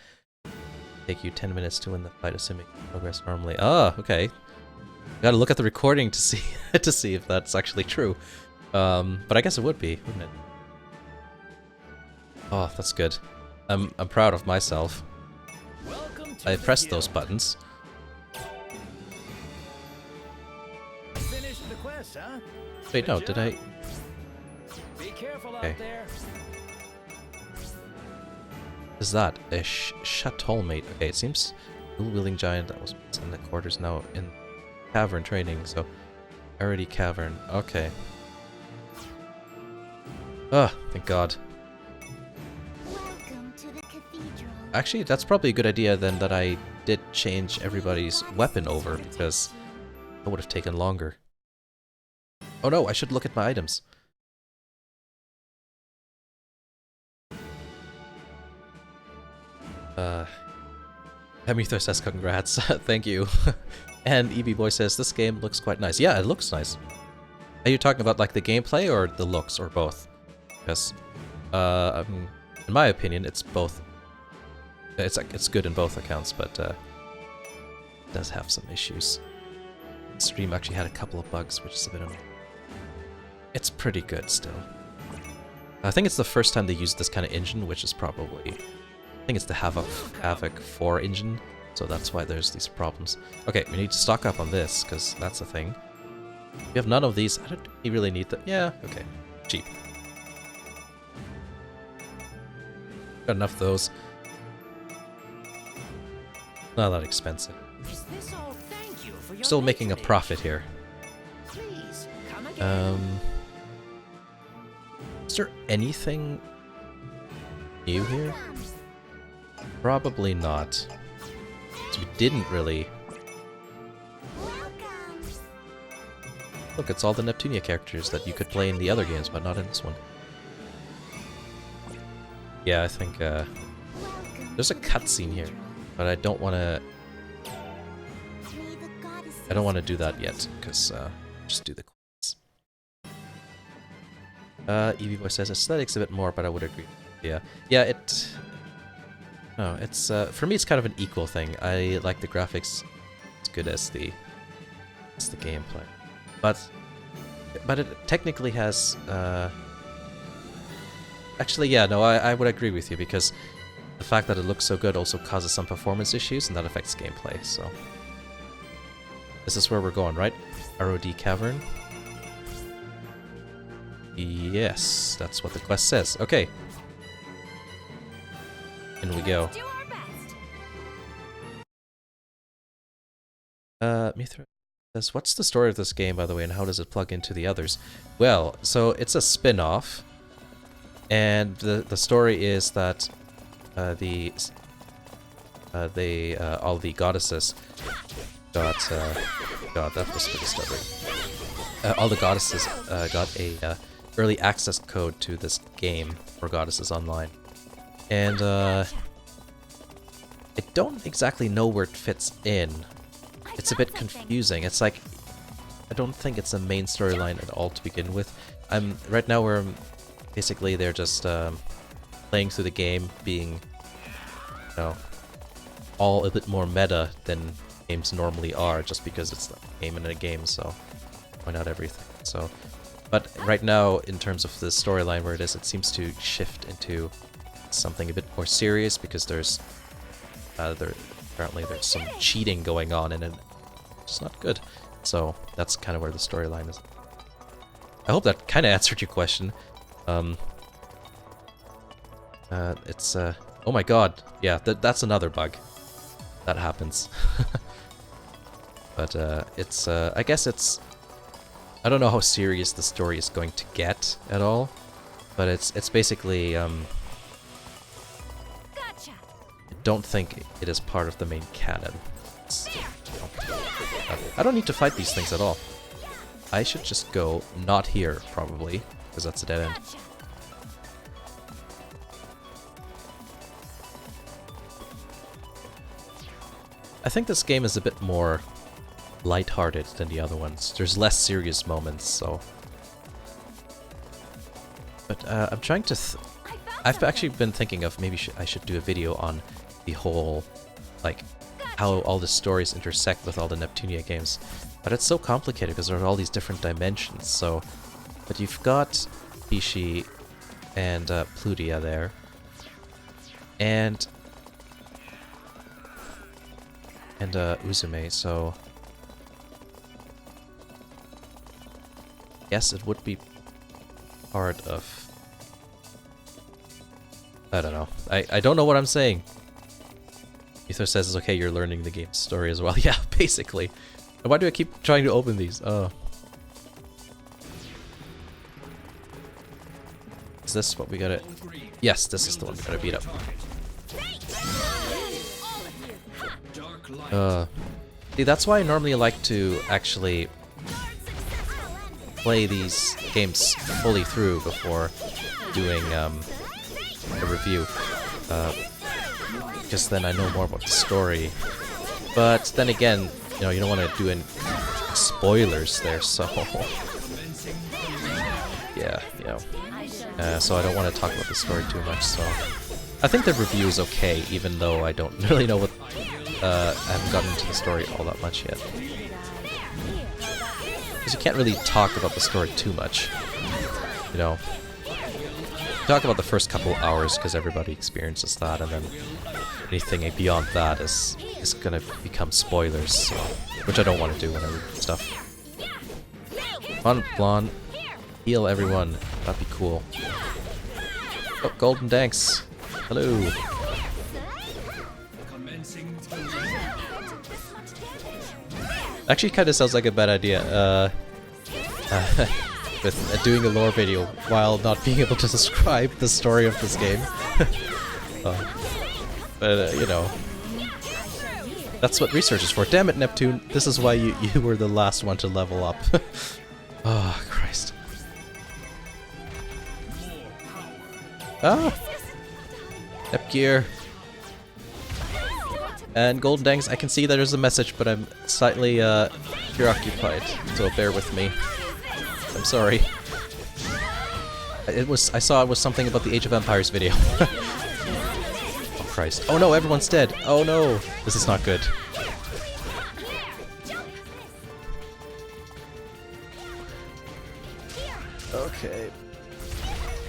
Take you 10 minutes to win the fight, assuming you progress normally. Ah, okay. Gotta look at the recording to see to see if that's actually true. But I guess it would be, wouldn't it? Oh, that's good. I'm proud of myself. I pressed those buttons. Finished the quest, huh? Wait, no, did I? Be careful Okay. out there. What is that? A chateau mate. Okay, it seems dual-wielding giant that was in the quarters now in cavern training, so Arity Cavern. Okay. Oh, thank God. Welcome to the cathedral. Actually, that's probably a good idea then that I did change everybody's weapon over, because that would have taken longer. Oh no, I should look at my items. Hemithor says congrats, thank you. And EB Boy says this game looks quite nice. Yeah, it looks nice. Are you talking about like the gameplay or the looks or both? Because, in my opinion, it's both. It's good in both accounts, but it does have some issues. The stream actually had a couple of bugs, which is a bit annoying. It's pretty good still. I think it's the first time they used this kind of engine, which is probably... I think it's the Havoc 4 engine, so that's why there's these problems. Okay, we need to stock up on this, because that's a thing. We have none of these. I don't think you really need that. Yeah, okay. Cheap. Got enough of those. Not that expensive. Is this all thank you for your Still making a patronage? profit here. Please, come again. Is there anything new here? Probably not. So we didn't really... Welcome. Look, it's all the Neptunia characters that you could play in the other games, but not in this one. Yeah, I think, Welcome there's a to the cutscene here, cathedral. but I don't want to... May the goddesses I don't want to do that yet, because, just do the quests. Evie Boy says aesthetics a bit more, but I would agree. Yeah. Yeah, it... No, it's, for me it's kind of an equal thing. I like the graphics as good as the gameplay. But it technically has, actually, yeah, no, I would agree with you, because the fact that it looks so good also causes some performance issues, and that affects gameplay, so... This is where we're going, right? ROD Cavern? Yes, that's what the quest says. Okay. In we go. Let's do our best. Mithra says, what's the story of this game, by the way, and how does it plug into the others? Well, so it's a spin-off, and the story is that all the goddesses got God, that was pretty stubborn. All the goddesses got a early access code to this game for Goddesses Online, and I don't exactly know where it fits in. It's a bit confusing. It's like, I don't think it's a main storyline at all to begin with. Right now we're basically they're just playing through the game, being, you know, all a bit more meta than games normally are, just because it's a game in a game. So why not everything? So, but right now, in terms of the storyline where it is, it seems to shift into something a bit more serious, because there's apparently there's some cheating going on, and it's not good. So that's kind of where the storyline is. I hope that kind of answered your question. It's oh my god, yeah, that's another bug that happens. But it's I guess it's, I don't know how serious the story is going to get at all, but it's basically Gotcha. I don't think it is part of the main canon. I don't need to fight these things at all. I should just go not here, probably, because that's a dead end. Gotcha. I think this game is a bit more lighthearted than the other ones. There's less serious moments, so... But I'm trying to... I've actually been thinking of maybe I should do a video on the whole, like, how all the stories intersect with all the Neptunia games. But it's so complicated because there are all these different dimensions, so... But you've got Pishi and Plutia there. And Uzume, so... Yes, it would be part of... I don't know. I don't know what I'm saying. Ether says it's okay, you're learning the game's story as well. Yeah, basically. And why do I keep trying to open these? Is this what we gotta... Yes, this is the one we gotta beat up. See, that's why I normally like to actually play these games fully through before doing a review. Because then I know more about the story. But then again, you know, you don't want to do any spoilers there, so... yeah, you know. So I don't want to talk about the story too much, so... I think the review is okay, even though I don't really know what... I haven't gotten into the story all that much yet. Because you can't really talk about the story too much. You know. You talk about the first couple hours, because everybody experiences that, and then anything beyond that is gonna become spoilers, so... Which I don't want to do when I read stuff. Come on, Blonde. Heal everyone. That'd be cool. Oh, Golden Danks. Hello. Actually, kind of sounds like a bad idea. With doing a lore video while not being able to describe the story of this game. But you know, that's what research is for. Damn it, Neptune! This is why you were the last one to level up. Oh Christ! Ah, Nepgear. And Golden Dangs, I can see that there's a message, but I'm slightly preoccupied, so bear with me. I'm sorry. I saw it was something about the Age of Empires video. Oh Christ. Oh no, everyone's dead. Oh no. This is not good. Okay.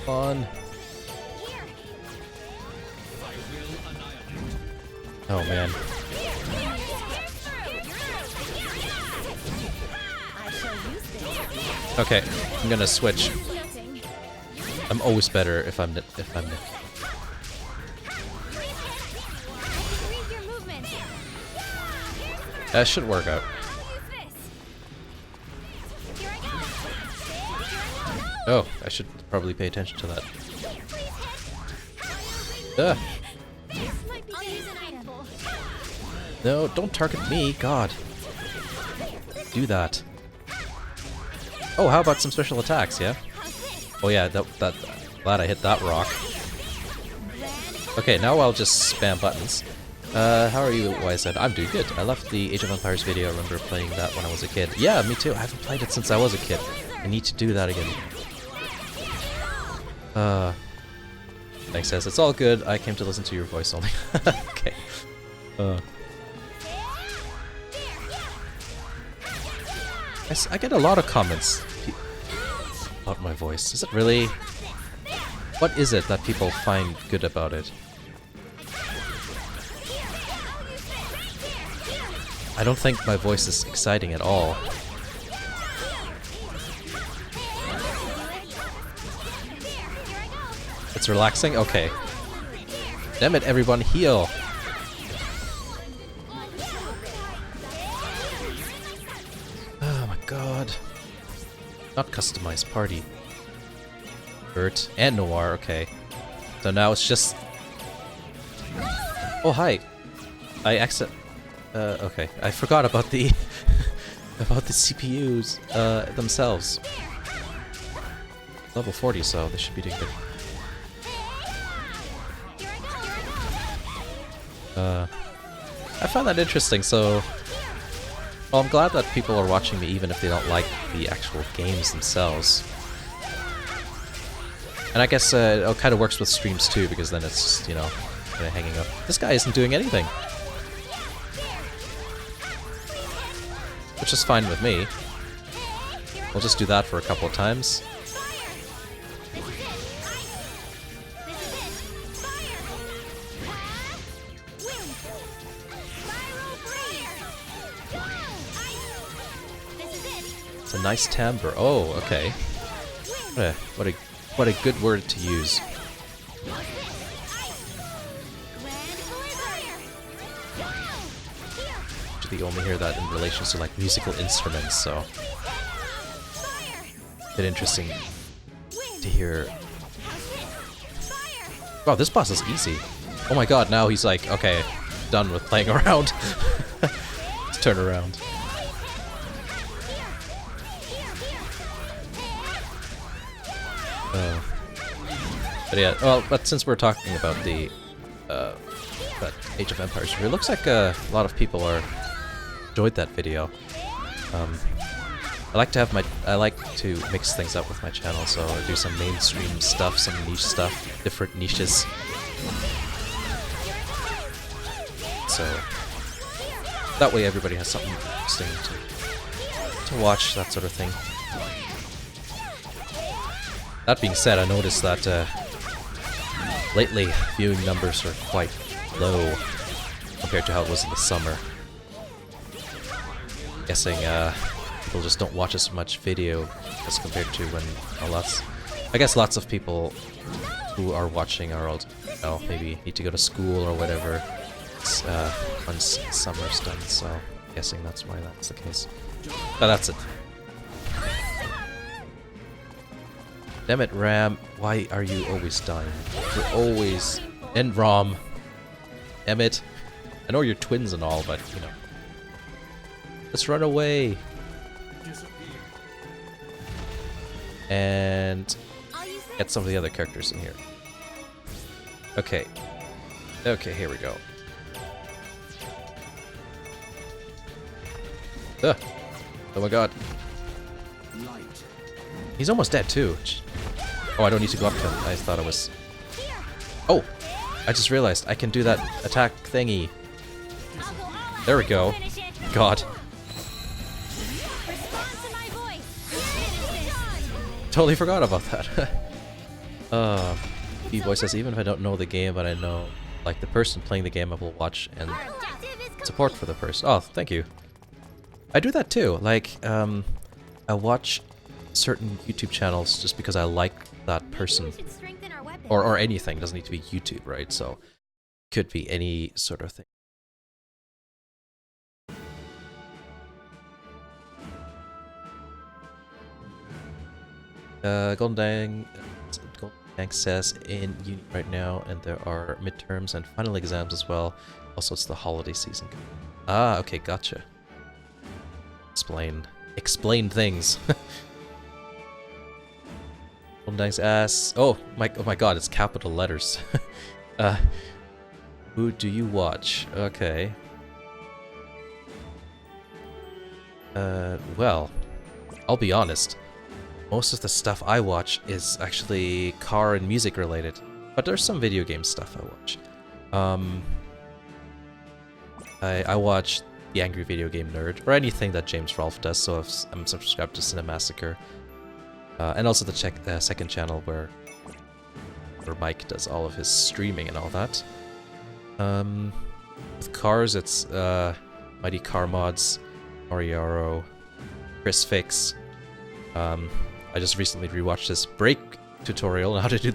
Come on. Oh man. Okay, I'm gonna switch. I'm always better if I'm Nick. That should work out. Oh, I should probably pay attention to that. Ugh. No, don't target me, God. Do that. Oh, how about some special attacks, yeah? Oh yeah, glad I hit that rock. Okay, now I'll just spam buttons. How are you, Wisehead? I'm doing good. I left the Age of Empires video. I remember playing that when I was a kid. Yeah, me too. I haven't played it since I was a kid. I need to do that again. Thanks, says. It's all good. I came to listen to your voice only. Okay. I get a lot of comments about my voice. Is it really? What is it that people find good about it? I don't think my voice is exciting at all. It's relaxing? Okay. Damn it, everyone, heal! Oh my god. Not customized party. Bert and Noir, okay. So now it's just... Oh, hi! I okay. I forgot about the... about the CPUs, themselves. Level 40, so they should be doing good. I found that interesting, so... Well, I'm glad that people are watching me even if they don't like the actual games themselves. And I guess it kind of works with streams too, because then it's just, you know, kind of hanging up. This guy isn't doing anything. Which is fine with me. We'll just do that for a couple of times. It's a nice timbre. Oh, okay. What a good word to use. You only hear that in relation to like musical instruments, so a bit interesting to hear Wow, this boss is easy. Oh my god, now he's like, okay, done with playing around. Let's turn around. But yeah, well, but since we're talking about the that Age of Empires review, it looks like a lot of people enjoyed that video. I like to mix things up with my channel, so I do some mainstream stuff, some niche stuff, different niches. So that way everybody has something interesting to watch, that sort of thing. That being said, I noticed that lately viewing numbers are quite low compared to how it was in the summer. Guessing people just don't watch as much video as compared to when I guess lots of people who are watching are all, you know, maybe need to go to school or whatever once summer's done, so I'm guessing that's why that's the case. But that's it. Damn it, Ram, why are you always dying? You're always... And Rom. Damn it. I know you're twins and all, but, you know. Let's run away. And get some of the other characters in here. Okay. Okay, here we go. Ugh. Oh my god. He's almost dead too. Oh, I don't need to go up to him. I thought it was... Oh! I just realized I can do that attack thingy. There we go. God. Totally forgot about that. B-Boy says, even if I don't know the game, but I know, like, the person playing the game, I will watch and support for the person. Oh, thank you. I do that too. Like, I watch certain YouTube channels just because I like that person. Or anything. It doesn't need to be YouTube, right? So, could be any sort of thing. Golden Dang says in uni right now, and there are midterms and final exams as well. Also, it's the holiday season. Ah, okay, gotcha. Explain things. Golden Dang's ass. Oh my god, it's capital letters. Who do you watch? Okay. Well, I'll be honest. Most of the stuff I watch is actually car and music related, but there's some video game stuff I watch. I watch The Angry Video Game Nerd, or anything that James Rolfe does, so I'm subscribed to Cinemassacre. And also the second channel where Mike does all of his streaming and all that. With cars, it's Mighty Car Mods, Moriaro, Chris Fix. I just recently rewatched this brake tutorial on how to do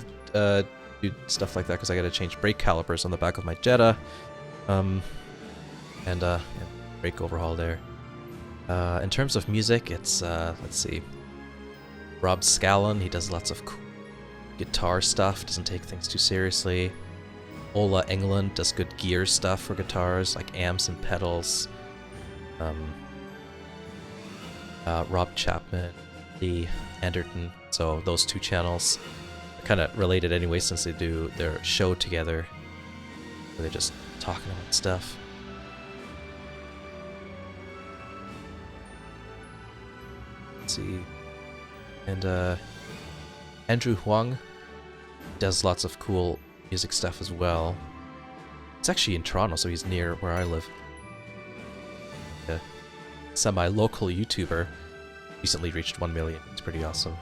stuff like that because I gotta change brake calipers on the back of my Jetta. Yeah, brake overhaul there. In terms of music, it's let's see, Rob Scallon. He does lots of cool guitar stuff. Doesn't take things too seriously. Ola England does good gear stuff for guitars, like amps and pedals. Rob Chapman, Lee Anderton. So those two channels are kind of related anyway, since they do their show together, where they're just talking about stuff. Let's see. And Andrew Huang does lots of cool music stuff as well. It's actually in Toronto, so he's near where I live. A semi-local YouTuber. Recently reached 1 million. It's pretty awesome.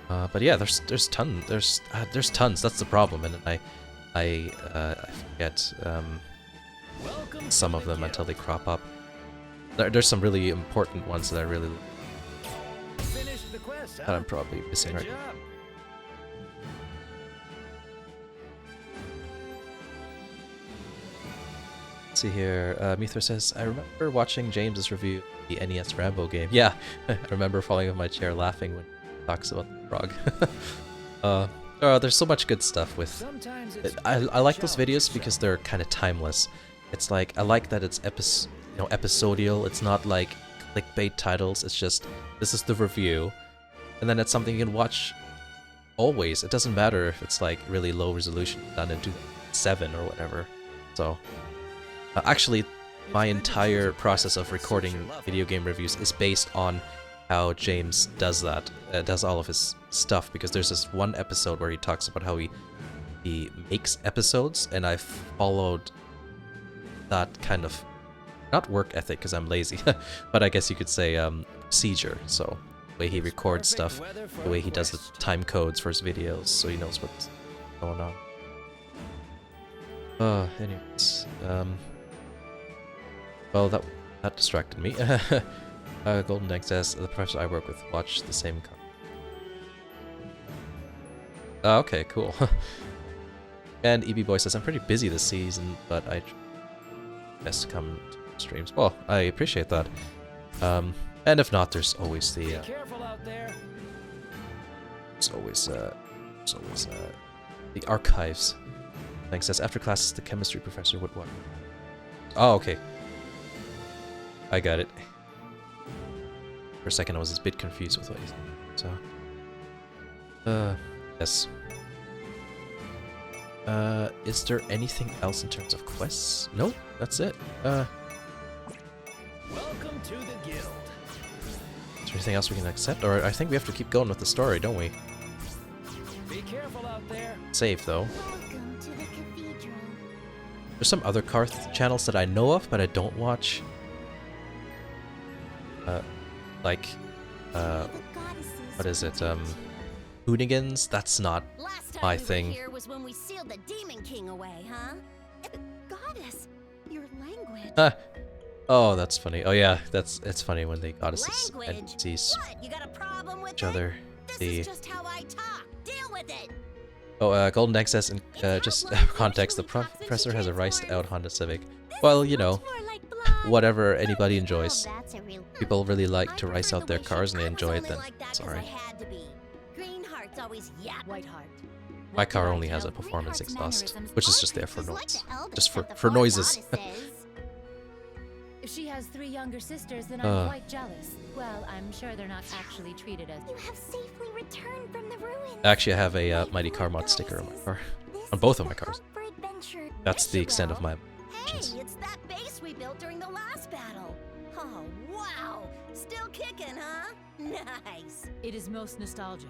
But yeah, there's tons. There's tons. That's the problem, and I forget some of them until they crop up. There's some really important ones that I really that I'm probably missing right now. Let's see here. Mithra says, I remember watching James's review of the NES Rambo game. Yeah, I remember falling off my chair laughing when he talks about the frog. Oh, there's so much good stuff with. Sometimes it's I like those challenge videos because yourself. they're kind of timeless. It's like I like that it's episodial. It's not like clickbait titles. It's just this is the review, and then it's something you can watch always. It doesn't matter if it's like really low resolution done in 2007 or whatever. So actually, my entire process of recording video game reviews is based on how James does that, does all of his stuff, because there's this one episode where he talks about how he makes episodes, and I followed that kind of, not work ethic because I'm lazy, but I guess you could say procedure. So the way he records stuff, the way he does the time codes for his videos, so he knows what's going on. Anyways, well, that distracted me. Golden Egg says, the professor I work with watched the same car. Okay, cool. And EB Boy says, I'm pretty busy this season, but I best come to streams. Well, I appreciate that. And if not, there's always the... Be careful out there. there's always the archives. Thanks, says, after classes, the chemistry professor would watch. Oh, okay. I got it. For a second, I was a bit confused with what he said. So, yes. Is there anything else in terms of quests? Nope, that's it. Welcome to the guild. Is there anything else we can accept? Or I think we have to keep going with the story, don't we? Be careful out there. Save, though. Welcome to the cathedral. There's some other car channels that I know of, but I don't watch. Like, The goddesses what is it? Hoonigans? That's not Last time my we were thing. here was when we sealed the Demon King away, huh? Goddess, your language. Oh, that's funny. Oh yeah, it's funny when they goddesses and Language? entities What? You got a problem with each it? other. This The is just how I talk. Deal with it. Golden Egg says, in just context, the professor has a riced out Honda Civic. Well, you know, More like blood. whatever anybody enjoys. Oh, that's a real... People really like to I rice preferred out their the way cars and they I was enjoy it, only then like that 'cause sorry. I had to be. Green Heart's always White Heart. My car only has a performance exhaust, which is just there for He's like noise. the eldest Just of the for four noises. goddesses. If she has 3 younger sisters, then Uh. I'm quite jealous. Well, I'm sure they're not actually treated as... You have safely returned from the ruins. Actually, I have a Mighty Car Mod sticker on my car. On both of my cars. That's the extent of my Hey, emotions. it's that base we built during the last battle. Oh, wow. Still kicking, huh? Nice. It is most nostalgic.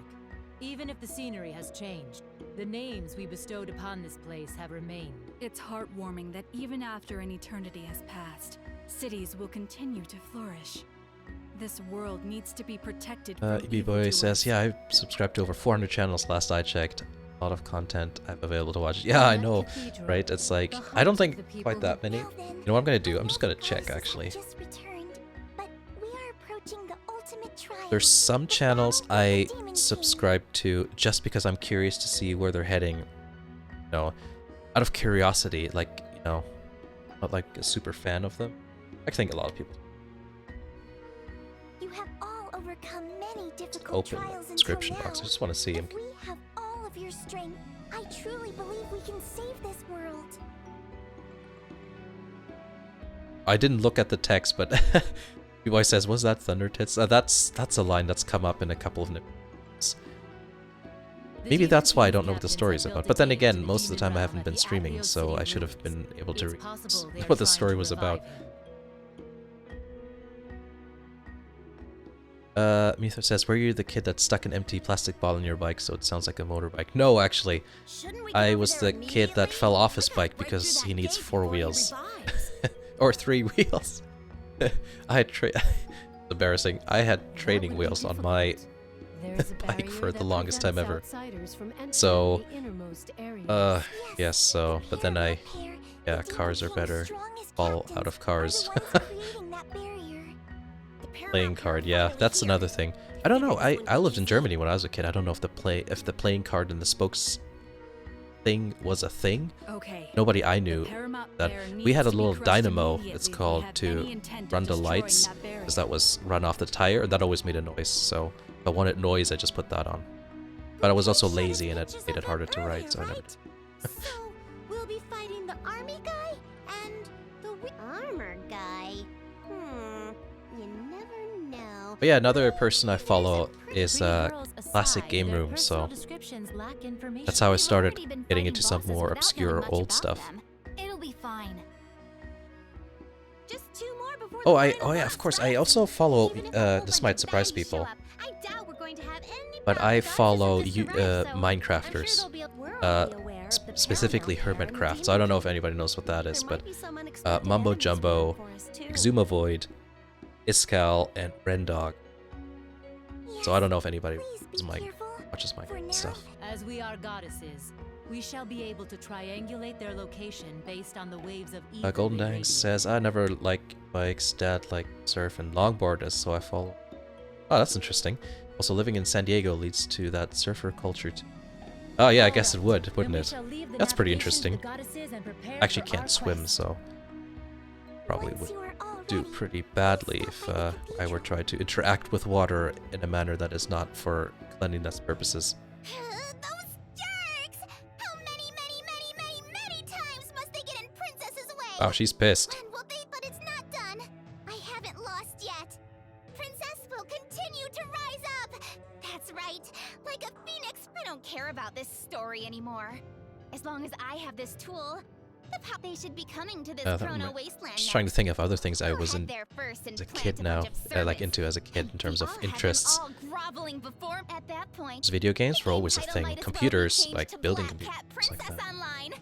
Even if the scenery has changed, the names we bestowed upon this place have remained. It's heartwarming that even after an eternity has passed, cities will continue to flourish. This world needs to be protected from EB Boy evildoers. says, yeah, I subscribed to over 400 channels last I checked. A lot of content I have available to watch. Yeah, I know, right? It's like, I don't think quite that many. You know what I'm gonna do? I'm just gonna check, actually. Just returned, but we are approaching the ultimate trial. There's some channels I subscribe to just because I'm curious to see where they're heading. You know, out of curiosity, like, you know, not like a super fan of them. I think a lot of people You have all overcome many difficult open trials the description until box. I now. just want to see him. If we have all of your strength, I truly believe we can save this world. I didn't look at the text, but boy says, "Was that Thunder Tits?" That's a line that's come up in a couple of nips. Maybe that's why I don't know what the story is about. But then again, most of the time I haven't been streaming, so I should have been able to read what the story was about. Mitho says, "Were you the kid that stuck an empty plastic ball in your bike so it sounds like a motorbike?" No, actually, Shouldn't we I go over was there the kid that immediately? fell off his We gotta bike break because through he that needs gate 4 before he wheels. revives. Or 3 wheels. I had embarrassing. I had training wheels on my bike for the longest time ever. So, yes, so, but then I, yeah, cars are better. Fall out of cars. Playing card, yeah, that's another thing. I don't know. I lived in Germany when I was a kid. I don't know if the playing card and the spokes thing was a thing. Okay. Nobody I The knew paramount that bear we needs had a to be little crushed dynamo, immediately it's if we called, have to any intent of run the destroying lights, that barrier. because that was run off the tire, and that always made a noise. So if I wanted noise, I just put that on. But I was also lazy and it made it harder to write, so I never did. So, we'll be fighting the army guy and the armor guy. You never know. But yeah, another person I follow is Pretty girls Classic aside, Game their Room, personal so descriptions lack information. that's how I started Already been getting fighting into some bosses more without knowing obscure much old about stuff. them. It'll be fine. Just 2 more before Oh, the final yeah, boss, of course. right? I also follow. Even if a whole This bunch might of surprise baddies people, show up, I doubt we're going to have any but problem I with us follow since it's survive, so I'm sure Minecrafters. they'll be- we're already aware of the Specifically paramount care and Hermitcraft. So I don't know if anybody knows what that is, but Mumbo Jumbo, Exuma Void, Iskal, and Rendog. So I don't know if anybody watches Minecraft stuff. As we are goddesses, we shall be able to triangulate their location based on the waves of evil Golden they Dang radiate. says, I never like bikes, dad like surf and longboarders, so I follow. Oh, that's interesting. Also, living in San Diego leads to that surfer culture too. Oh yeah, I guess it would, wouldn't it? That's pretty interesting. I actually can't swim, so probably would do pretty badly if I were trying to interact with water in a manner that is not for cleanliness purposes. Those jerks! How many times must they get in Princess's way? Wow, she's pissed. When will they? But it's not done. I haven't lost yet. Princess will continue to rise up. That's right. Like a phoenix. I don't care about this story anymore. As long as I have this tool, they should be coming to this Chrono Wasteland. Just trying to think of other things I was in there first and as a plant kid now, bunch of like servants. into as a kid in terms We of all had them interests. all groveling before. At that point, Video games were always a title thing. might as well be Computers, changed like to building Black computers, Cat like Princess that. Online.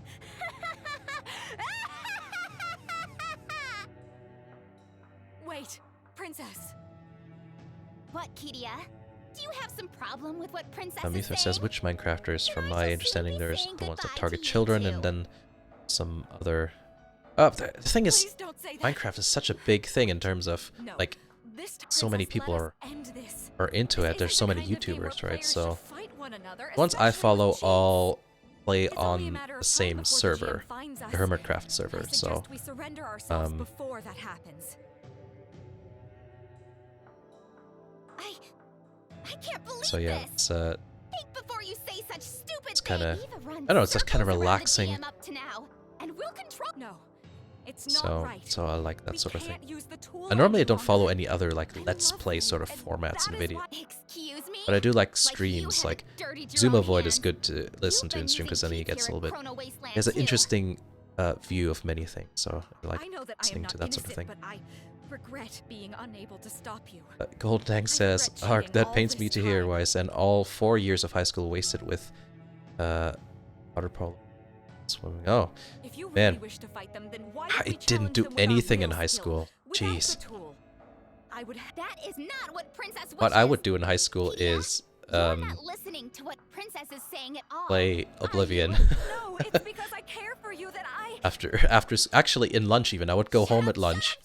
Wait, Princess. What, Kidia? Do you have some problem with what Princess is Muther saying? says, which Minecrafters? From You're my just understanding, maybe there's saying the ones that goodbye target to you children, too. and then some other. Oh, the thing is, Please don't say that. Minecraft is such a big thing in terms of No. like This time, so many Princess, people let are us end this. are into This it. There's isn't so the many kind of game where YouTubers, right? players So should fight one another, ones I especially follow with cheats. all play It's only a on matter of the time same before the server, GM finds us. the Hermitcraft I server. So suggest we surrender ourselves um, before that happens. I can't believe so yeah, this. it's Think before you say such stupid it's kinda- things. Eva runs I don't know, it's just kinda circles around the relaxing. GM up to now, and we'll control. No, it's not right. so I like that We sort of thing. can't use the tool And normally I any don't follow longer. any other like I let's love play you, sort of and formats in that is video, why- Excuse me? but I do like Like you streams. had Like dirty Zuma Jerome Void is hands. good to listen You've to in been stream because then using he gets a Keith little here bit. at Chrono Wasteland He has an too. interesting view of many things, so I like I know that I am listening not to that sort of innocent, thing. but I regret being unable to stop you. Gold Dang says, regret "Hark, cheating that all pains this me to hear, time." Wise, and all 4 years of high school wasted with water polo swimming." Oh, If you really Man. wish to fight them, then why I don't we didn't challenge do them with our anything in real high skill, school. without the Jeez. tool? I would That is not what Princess wishes. What I would do in high school Kidia, is You're not listening to what Princess is saying at all. play Oblivion. No, it's because I care for you that I Actually in lunch even. I would go home at lunch. Shut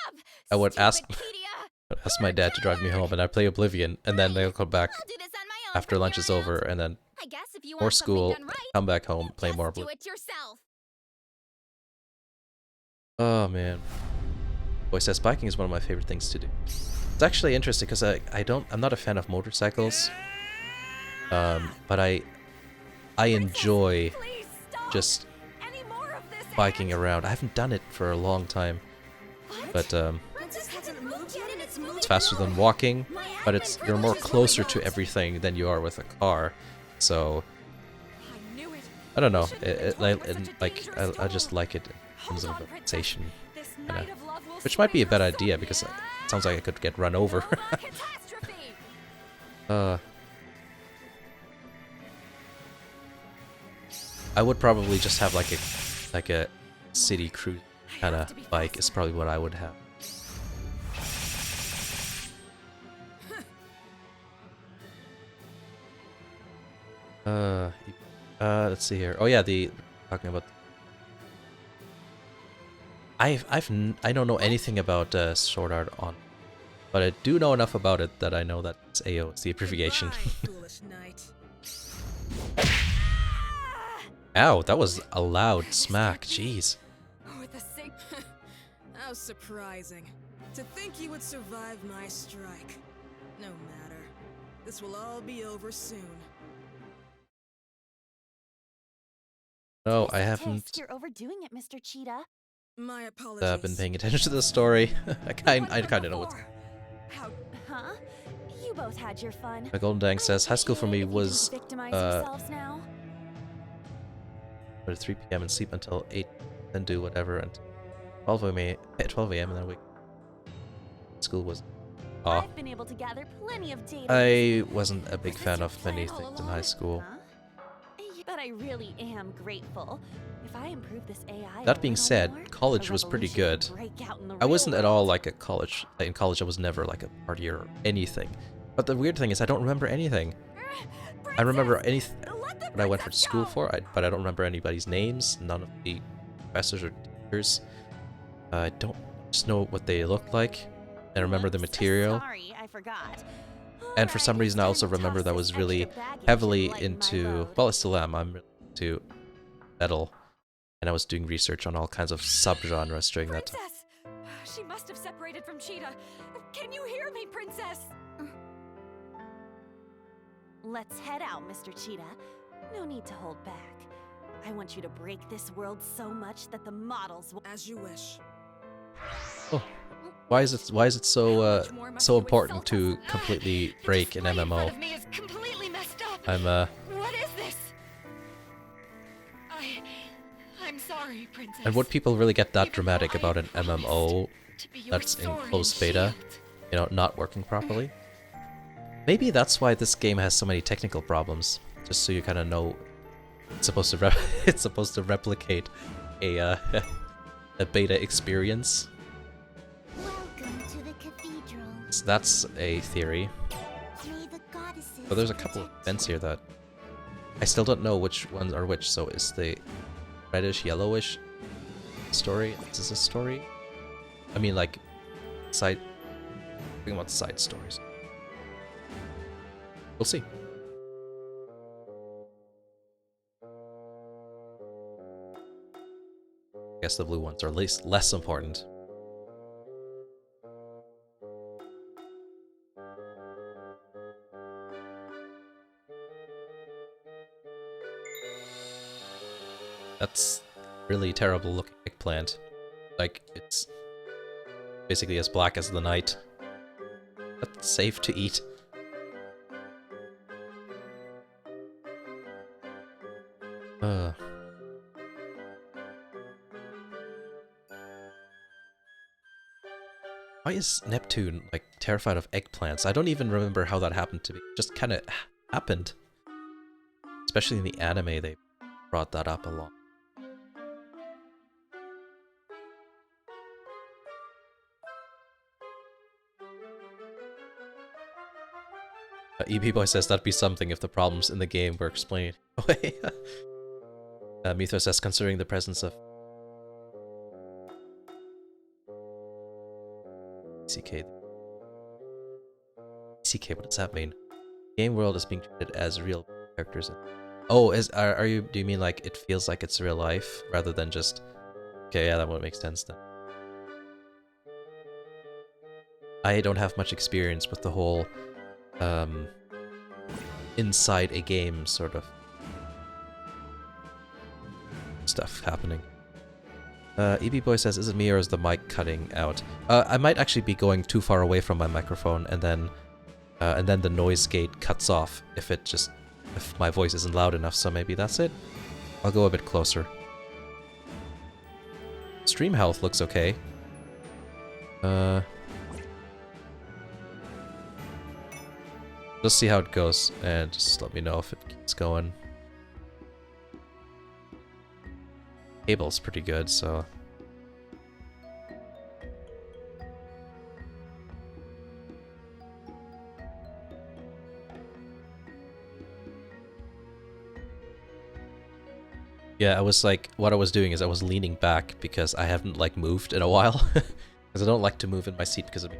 up! I would ask Stupid Kidia. ask my dad to drive me home, and I'd play Oblivion, and then they'll come back I'll do this on my own after from lunch here is on over, out. and then I guess if you more want something school, done right, come back home, play just more do Oblivion. it yourself. Oh man. Boy says biking is one of my favorite things to do. It's actually interesting because I'm not a fan of motorcycles. But I enjoy please stop. just Any more of this biking around. I haven't done it for a long time, but Princess hasn't moved yet and it's moving. it's faster than walking, but you're more closer to everything than you are with a car. So I knew it. I don't know. You shouldn't have been toying with such a Like dangerous I just tool. like it in terms of Hold on, Princess. sensation, This kinda. night of love will which might be a swing bad her idea so- because it sounds like I could get run over. Build a catastrophe. I would probably just have like a city cruise kind have of to be bike is faster. probably what I would have. Let's see here. Oh yeah, talking about. I don't know anything about Sword Art on, but I do know enough about it that I know that it's AO. It's the abbreviation. Foolish knight. Ow, that was a loud smack. Jeez. With a sing. How surprising. To think you would survive my strike. No matter. This will all be over soon. No, This I test, haven't You're overdoing it, Mr. Cheetah. My apologies. been paying attention to the story. I kind of know what's. How Huh? You both had your fun. The Golden Dang I'd says high school for appreciate me it if you was didn't victimize uh yourselves now. at 3 p.m. and sleep until 8, then do whatever until 12 a.m. At 12 a.m. and then wake. School was. Aw. I've been able to gather plenty of data. I wasn't a big Was this fan your of many plan all things in high along? school. Huh? But I really am grateful. If I improve this AI, That being said, college was pretty good. I wasn't at all like a college. In college, I was never like a partier or anything. But the weird thing is, I don't remember anything. I remember anything what I went for school for, but I don't remember anybody's names. None of the professors or teachers. I don't just know what they looked like. I remember the material. Sorry, I forgot. And for some reason, I also remember that I was really heavily into. Well, I still am. I'm really into metal. And I was doing research on all kinds of subgenres during that time. Princess! She must have separated from Cheetah. Can you hear me, Princess? Let's head out, Mr. Cheetah. No need to hold back. I want you to break this world so much that the models will. as you wish. Oh, why is it so important to completely break an MMO? I'm What is this? I'm sorry, Princess. And would people really get that dramatic about an MMO that's in closed beta, you know, not working properly? Maybe that's why this game has so many technical problems. Just so you kind of know, it's supposed to it's supposed to replicate a a beta experience. Welcome to the cathedral. So that's a theory. May the goddesses But there's a couple of events here that I still don't know which ones are which. So is the reddish yellowish story? Is this a story? I mean, like side. Talking about side stories. We'll see. I guess the blue ones are at least less important. That's really terrible looking eggplant. Like, it's basically as black as the night. That's safe to eat. Why is Neptune, like, terrified of eggplants? I don't even remember how that happened to me. It just kind of happened. Especially in the anime, they brought that up a lot. EB Boy says that'd be something if the problems in the game were explained away. Mithra says, considering the presence of CK. CK, what does that mean? Game world is being treated as real characters. Oh, are you? Do you mean like it feels like it's real life rather than just? Okay, yeah, that would make sense then. I don't have much experience with the whole inside a game sort of stuff happening. EB Boy says, is it me or is the mic cutting out? I might actually be going too far away from my microphone and then the noise gate cuts off if my voice isn't loud enough, so maybe that's it. I'll go a bit closer. Stream health looks okay. Let's see how it goes, and just let me know if it keeps going. Cable's pretty good, so... Yeah, I was like, what I was doing is I was leaning back because I haven't like moved in a while. Because I don't like to move in my seat because of...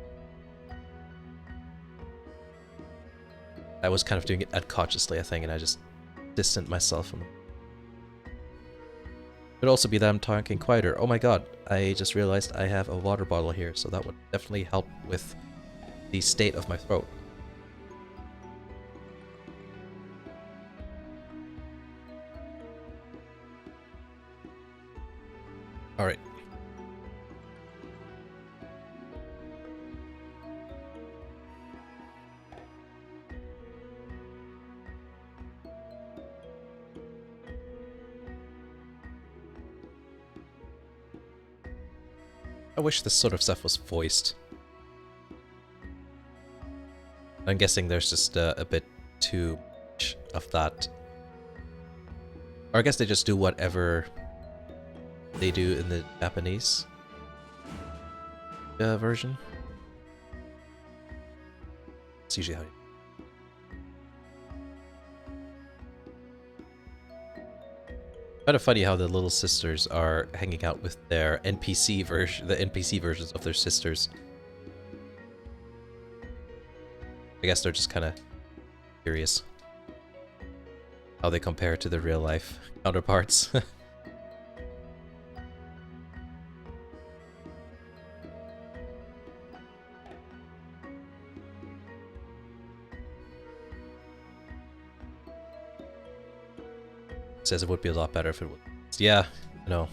I was kind of doing it unconsciously, I think, and I just distant myself from them. Could also be that I'm talking quieter. Oh my god, I just realized I have a water bottle here, so that would definitely help with the state of my throat. Alright. I wish this sort of stuff was voiced. I'm guessing there's just a bit too much of that. Or I guess they just do whatever they do in the Japanese version. It's usually how you... Kind of funny how the little sisters are hanging out with their NPC version, the NPC versions of their sisters. I guess they're just kind of curious how they compare to their real life counterparts. Says it would be a lot better if it would. Yeah, I know.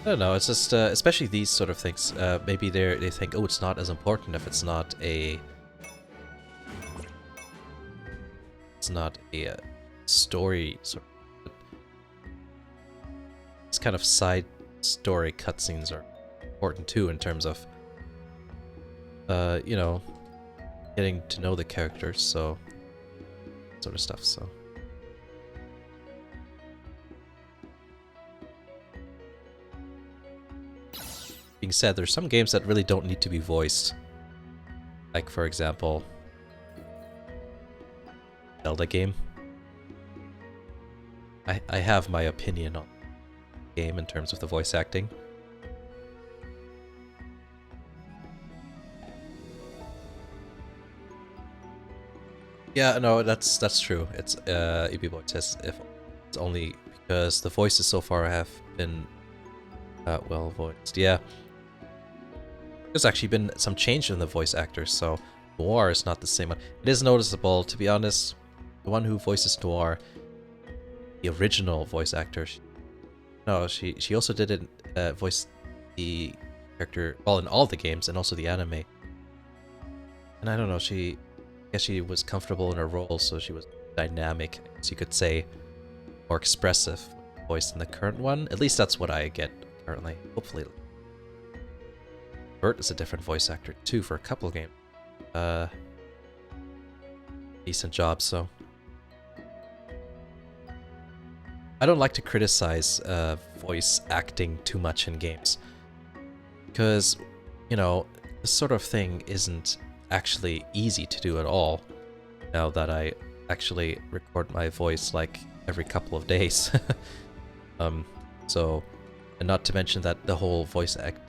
I don't know, it's just, especially these sort of things, maybe they think, oh, it's not as important if it's not a... It's not a story sort of... These kind of side story cutscenes are important too in terms of, you know, getting to know the characters, so... sort of stuff, so... Being said, there's some games that really don't need to be voiced. Like, for example... Zelda game. I have my opinion on the game in terms of the voice acting. Yeah, no, that's true. It's EB Boy says if it's only because the voices so far have been well voiced. Yeah, there's actually been some change in the voice actors, so Noir is not the same one. It is noticeable, to be honest. The one who voices Noir, the original voice actor. No, she also didn't voice the character well in all the games and also the anime. And I don't know, I guess she was comfortable in her role, so she was dynamic, as you could say, more expressive voice than the current one. At least that's what I get currently. Hopefully. Bert is a different voice actor too for a couple of games. Decent job, so. I don't like to criticize voice acting too much in games. Because, you know, this sort of thing isn't actually easy to do at all, now that I actually record my voice like every couple of days. So, and not to mention that the whole voice act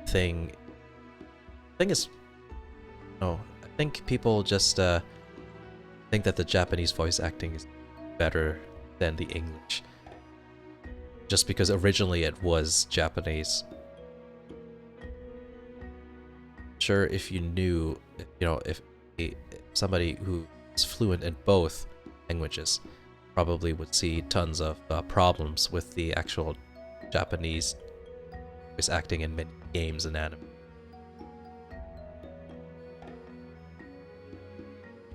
thing is, no, I think people just think that the Japanese voice acting is better than the English, just because originally it was Japanese. Sure, if you knew, you know, if somebody who is fluent in both languages probably would see tons of problems with the actual Japanese voice acting in many games and anime.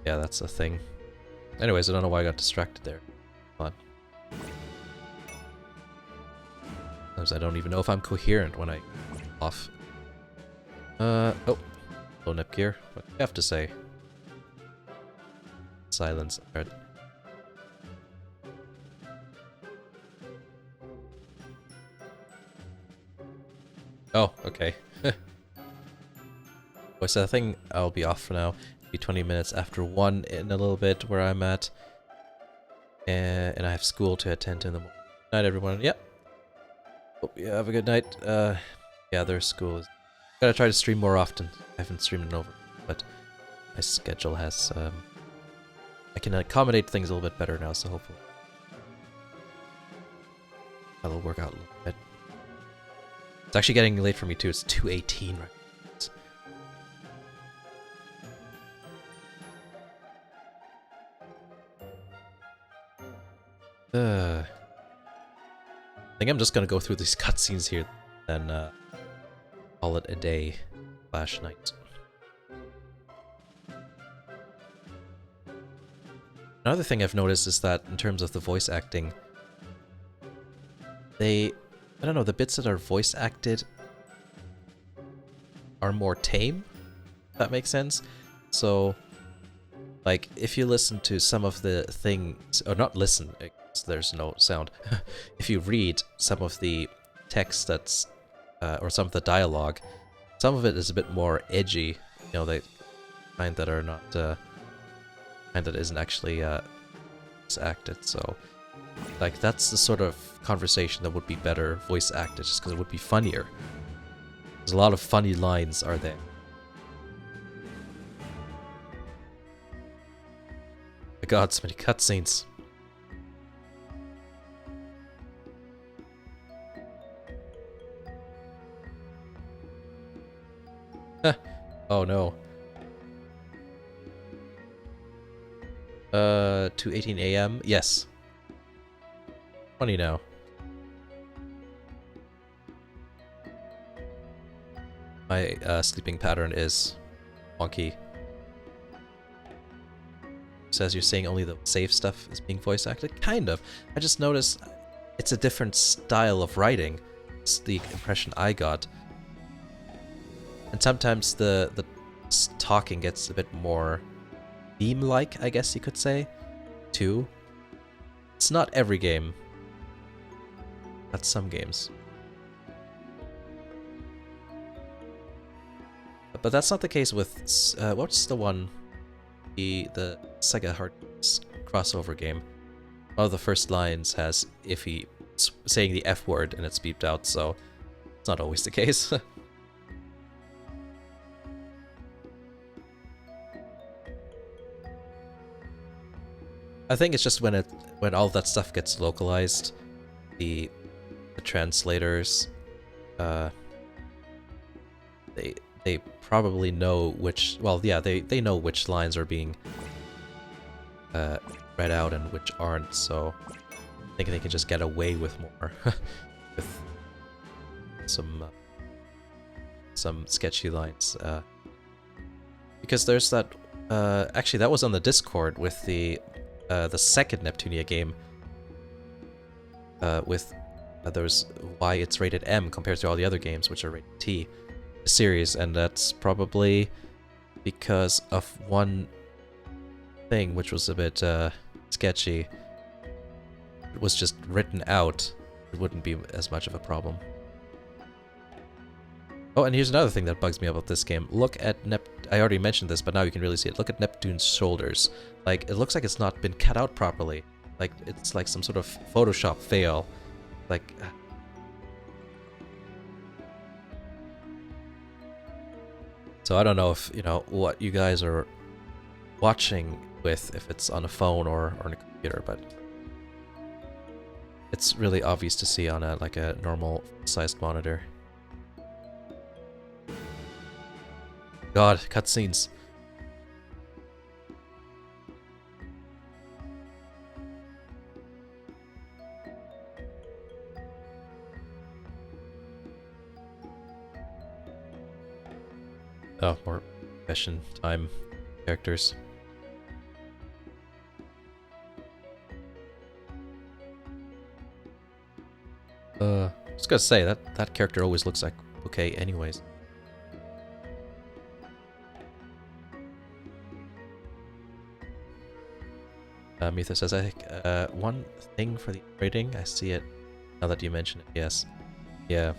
Yeah, that's the thing. Anyways, I don't know why I got distracted there. Come on. Sometimes I don't even know if I'm coherent when I off. Oh, hello Nepgear. What do you have to say? Silence. Alright. Oh, okay. Well, so I think I'll be off for now. It'll be 20 minutes after 1 in a little bit where I'm at. And I have school to attend to in the morning. Night, everyone. Yep. Hope you have a good night. Yeah, there's school. Gotta try to stream more often. I haven't streamed in over, but my schedule has, I can accommodate things a little bit better now, so hopefully that'll work out a little bit. It's actually getting late for me too. It's 2:18 right now. think I'm just gonna go through these cutscenes here, then call it a day / night. Another thing I've noticed is that in terms of the voice acting, I don't know, the bits that are voice acted are more tame, if that makes sense. So, like, if you listen to some of the things, or not listen, there's no sound. If you read some of the text that's, or some of the dialogue, some of it is a bit more edgy, you know, the kind that are not, kind that isn't actually, acted, so, like, that's the sort of conversation that would be better voice acted, just because it would be funnier. There's a lot of funny lines are there. My god, so many cutscenes. Oh no. 2:18 a.m. Yes. 20 now. My sleeping pattern is wonky. Says you're saying only the safe stuff is being voice acted? Kind of. I just noticed it's a different style of writing. It's the impression I got. And sometimes the talking gets a bit more theme-like, I guess you could say, too. It's not every game. That's some games. But that's not the case with, what's the one, the Sega Heart crossover game. One of the first lines has Iffy saying the F word and it's beeped out, so it's not always the case. I think it's just when all that stuff gets localized, the translators, they probably know which, well, yeah, they know which lines are being read out and which aren't, so I think they can just get away with more with some sketchy lines, because there's that, actually that was on the Discord with the second Neptunia game, with there's why it's rated M compared to all the other games which are rated T series, and that's probably because of one thing which was a bit sketchy. It was just written out, it wouldn't be as much of a problem. Oh, and here's another thing that bugs me about this game. Look at I already mentioned this, but now you can really see it. Look at Neptune's shoulders. Like, it looks like it's not been cut out properly. Like, it's like some sort of Photoshop fail. Like... So I don't know if, you know, what you guys are watching with, if it's on a phone or on a computer, but... It's really obvious to see on a normal sized monitor. God, cutscenes. Oh, more mission time characters. I was gonna say that character always looks like okay anyways. Mitha says, I think one thing for the rating, I see it now that you mention it, yes. Yeah.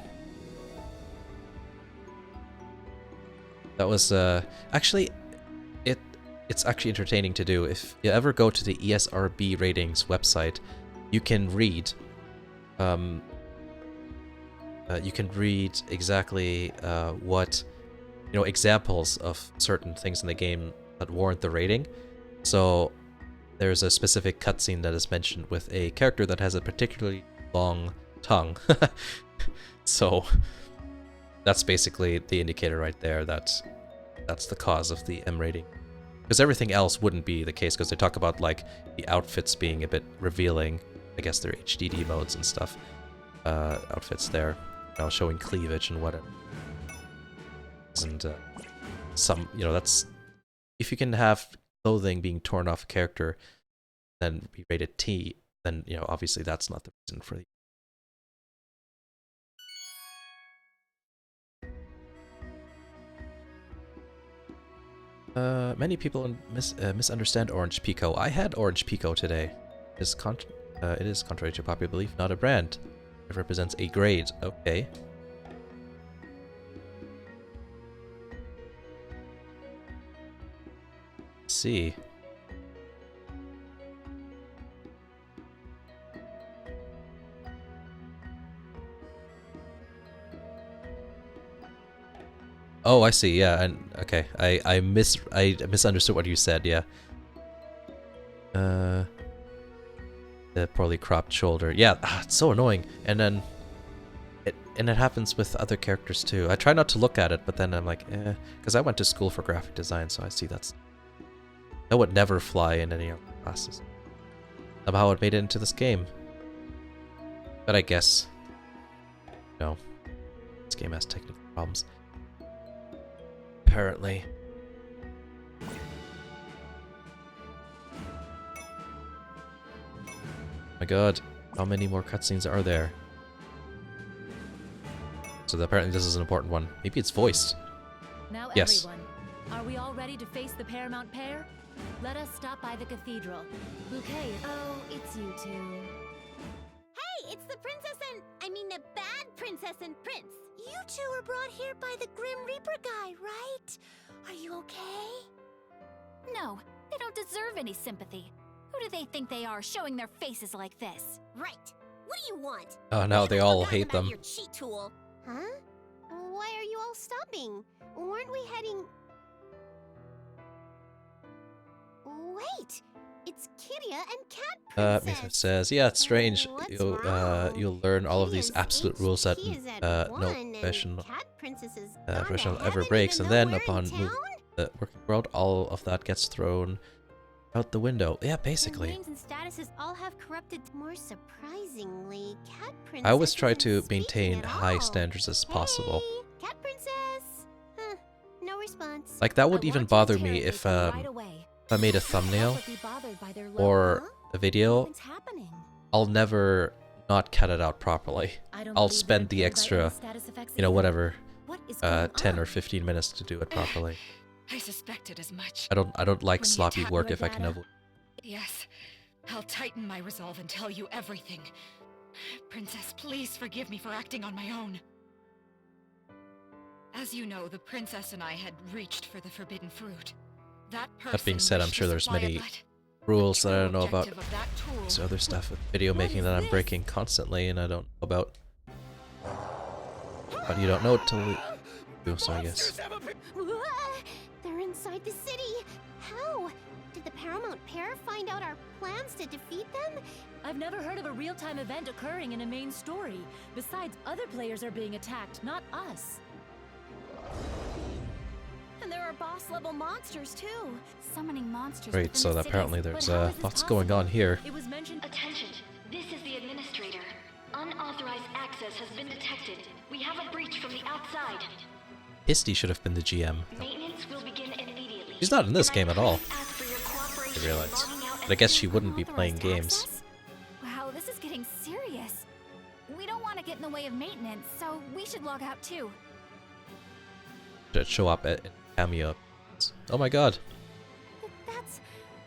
That was, actually, it's actually entertaining to do. If you ever go to the ESRB ratings website, you can read, exactly what, you know, examples of certain things in the game that warrant the rating. So there's a specific cutscene that is mentioned with a character that has a particularly long tongue. So that's basically the indicator right there that that's the cause of the M rating. Because everything else wouldn't be the case, because they talk about like the outfits being a bit revealing. I guess they're HDD modes and stuff. outfits there, you know, showing cleavage and whatever. And some, you know, that's if you can have clothing being torn off a character, then be rated T, then you know obviously that's not the reason for the. Many people misunderstand Orange Pico. I had Orange Pico today. It is contrary to popular belief, not a brand. It represents a grade. Okay. See. Oh, I see. Yeah, and okay, I misunderstood what you said. Yeah. The poorly cropped shoulder. Yeah, it's so annoying. And then it happens with other characters too. I try not to look at it, but then I'm like, because I went to school for graphic design, so I see that would never fly in any of the classes. Somehow it made it into this game. But I guess, no, this game has technical problems. Apparently. My god, how many more cutscenes are there? So apparently this is an important one. Maybe it's voiced. Now yes. Everyone, are we all ready to face the Paramount Pair? Let us stop by the cathedral. Bouquet. Oh, it's you two. Hey, it's the princess and... I mean the bad princess and prince. You two were brought here by the Grim Reaper guy, right? Are you okay? No, they don't deserve any sympathy. Who do they think they are, showing their faces like this? Right. What do you want? Oh no, they all hate them. Your cheat tool. Huh? Why are you all stopping? Weren't we heading... Wait! It's Kiria and Cat Princess! Mithra says, yeah, it's strange. What's You'll learn all of these Kiria's absolute rules that HP is at no 1, and professional Cat Princess is gone to professional ever heaven breaks, even and though then we're in upon moving town? the working world, all of that gets thrown out the window. Yeah, basically. Their names and statuses all have corrupted. More surprisingly, Cat Princess I always try isn't to speaking maintain at high all. standards as possible. Hey, Cat Princess! Huh, no response. Like that would I even want to bother me interrogate if them right away. I made a thumbnail Would be bothered by their low- or Huh? a video. What's happening? I'll never not cut it out properly. I don't I'll believe spend they're the impaired by extra, any status effects you know, either. whatever, What is going 10 on? or 15 minutes to do it properly. I suspected as much. I don't like When you sloppy attack work my if I can data. avoid. Yes, I'll tighten my resolve and tell you everything. Princess, please forgive me for acting on my own. As you know, the princess and I had reached for the forbidden fruit. That being person said, I'm wished sure to there's supply many it, but rules the that I true don't know about. objective of that tool- There's other stuff with video What making is that I'm this? breaking constantly and I don't know about. But you don't know it till you do, so I guess. They're inside the city. How? Did the Paramount Pair find out our plans to defeat them? I've never heard of a real-time event occurring in a main story. Besides, other players are being attacked, not us. And there are boss-level monsters too. Summoning monsters. Great, within so the apparently cities. there's But how is this lots going on possible? here. It was mentioned. Attention, this is the administrator. Unauthorized access has been detected. We have a breach from the outside. Histy should have been the GM. Maintenance will begin immediately. She's not in this And game at all. please ask for your cooperation I realize. in logging out But I guess she wouldn't be Unauthorized playing games. access? Wow, this is getting serious. We don't want to get in the way of maintenance, so we should log out too. Should show up at cameo. Oh my god.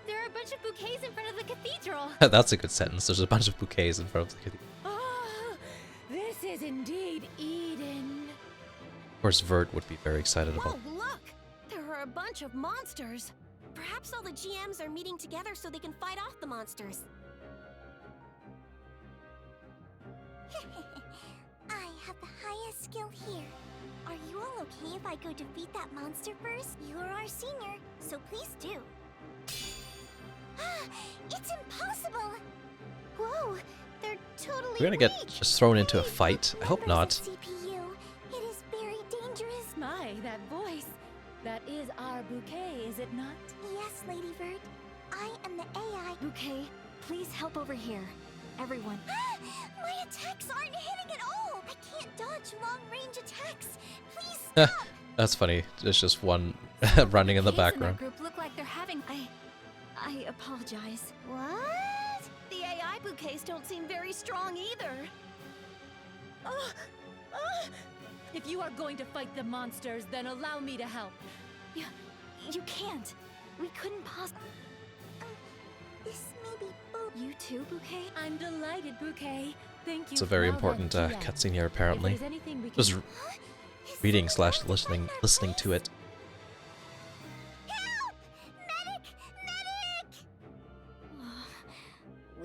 There are a bunch of bouquets in front of the cathedral. That's a good sentence. There's a bunch of bouquets in front of the cathedral. Ah, this is indeed Eden. Of course, Vert would be very excited about. Whoa, look! There are a bunch of monsters. Perhaps all the GMs are meeting together so they can fight off the monsters. I have the highest skill here. Are you all okay if I go defeat that monster first? You are our senior, so please do. It's impossible! Whoa, they're totally We're gonna get weak. just thrown into a Hey, fight. I hope members not. of CPU, it is very dangerous. My, that voice. That is our bouquet, is it not? Yes, Lady Vert. I am the AI. Bouquet, please help over here. everyone. My attacks aren't hitting at all! I can't dodge long-range attacks! Please Heh, stop! That's funny. There's just one running in the Bouquets that background. group look like they're having. I apologize. What? The AI bouquets don't seem very strong either. If you are going to fight the monsters, then allow me to help. You can't. We couldn't possibly. This may be You too, Bouquet? I'm delighted, Bouquet. Thank you. It's a very for all important that GM. cutscene here, If apparently. there's anything we can Just reading slash listening to it. Help! Medic! Medic!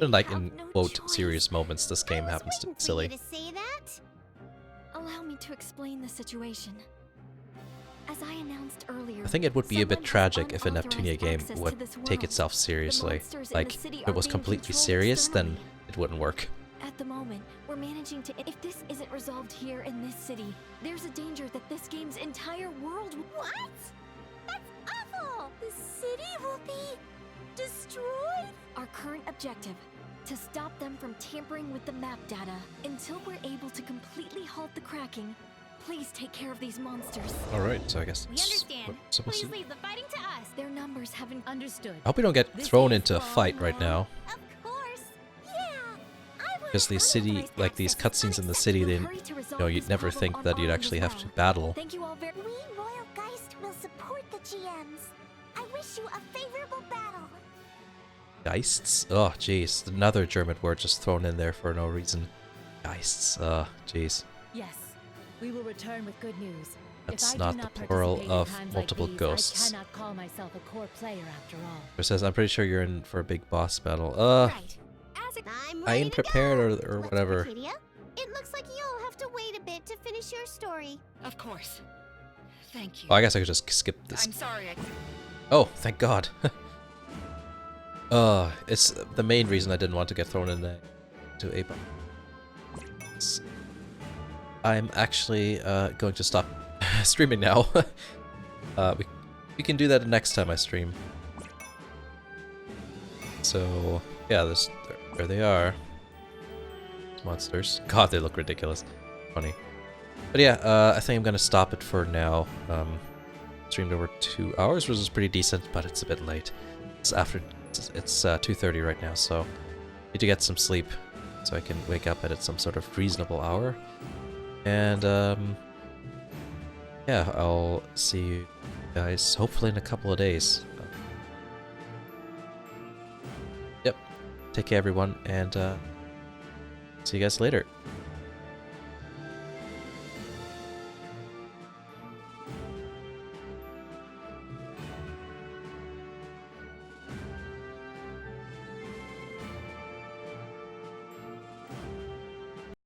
And like have in no quote choice. serious moments, this game happens to be silly. To say that? Allow me to explain the situation. As I announced earlier, I think it would be a bit someone has tragic if a unauthorized Neptunia game access to would this take world. itself seriously. monsters in Like, the city if it are was being completely controlled serious, then externally. it wouldn't work. At the moment, we're managing to. If this isn't resolved here in this city, there's a danger that this game's entire world. What? That's awful! The city will be destroyed? Our current objective: to stop them from tampering with the map data. Until we're able to completely halt the cracking, please take care of these monsters. Alright, so I guess We that's what understand. we're supposed Please to. leave the fighting to us. Their numbers haven't. Understood. I hope we don't get This thrown is into a for all fight right now. Of course. Yeah. Because these city, like these cutscenes in the city, they, Hurry to resolve you'd this never problem think on that our you'd end actually as have well. to battle. Thank you all very. We, Royal Geist, will support the GMs. I wish you a favorable battle. Geists? Oh, jeez. Another German word just thrown in there for no reason. Geists. Oh, jeez. Yes, we will return with good news. That's if I not do the not plural participate in of times multiple like these, ghosts. I cannot call myself a core player after all. It says, I'm pretty sure you're in for a big boss battle. Right. I'm I ready ain't to prepared go. or Let's whatever. Arcadia. It looks like you'll have to wait a bit to finish your story. Of course. Thank you. Oh, I guess I could just skip this. I'm sorry. Oh, thank God. It's the main reason I didn't want to get thrown in to a. I'm actually going to stop streaming now. We can do that next time I stream. So yeah, there they are. Monsters. God, they look ridiculous. Funny. But yeah, I think I'm gonna stop it for now. Streamed over 2 hours, which is pretty decent, but it's a bit late. It's 2:30 right now, so need to get some sleep so I can wake up at some sort of reasonable hour. And yeah, I'll see you guys hopefully in a couple of days. Yep. Take care, everyone, and see you guys later.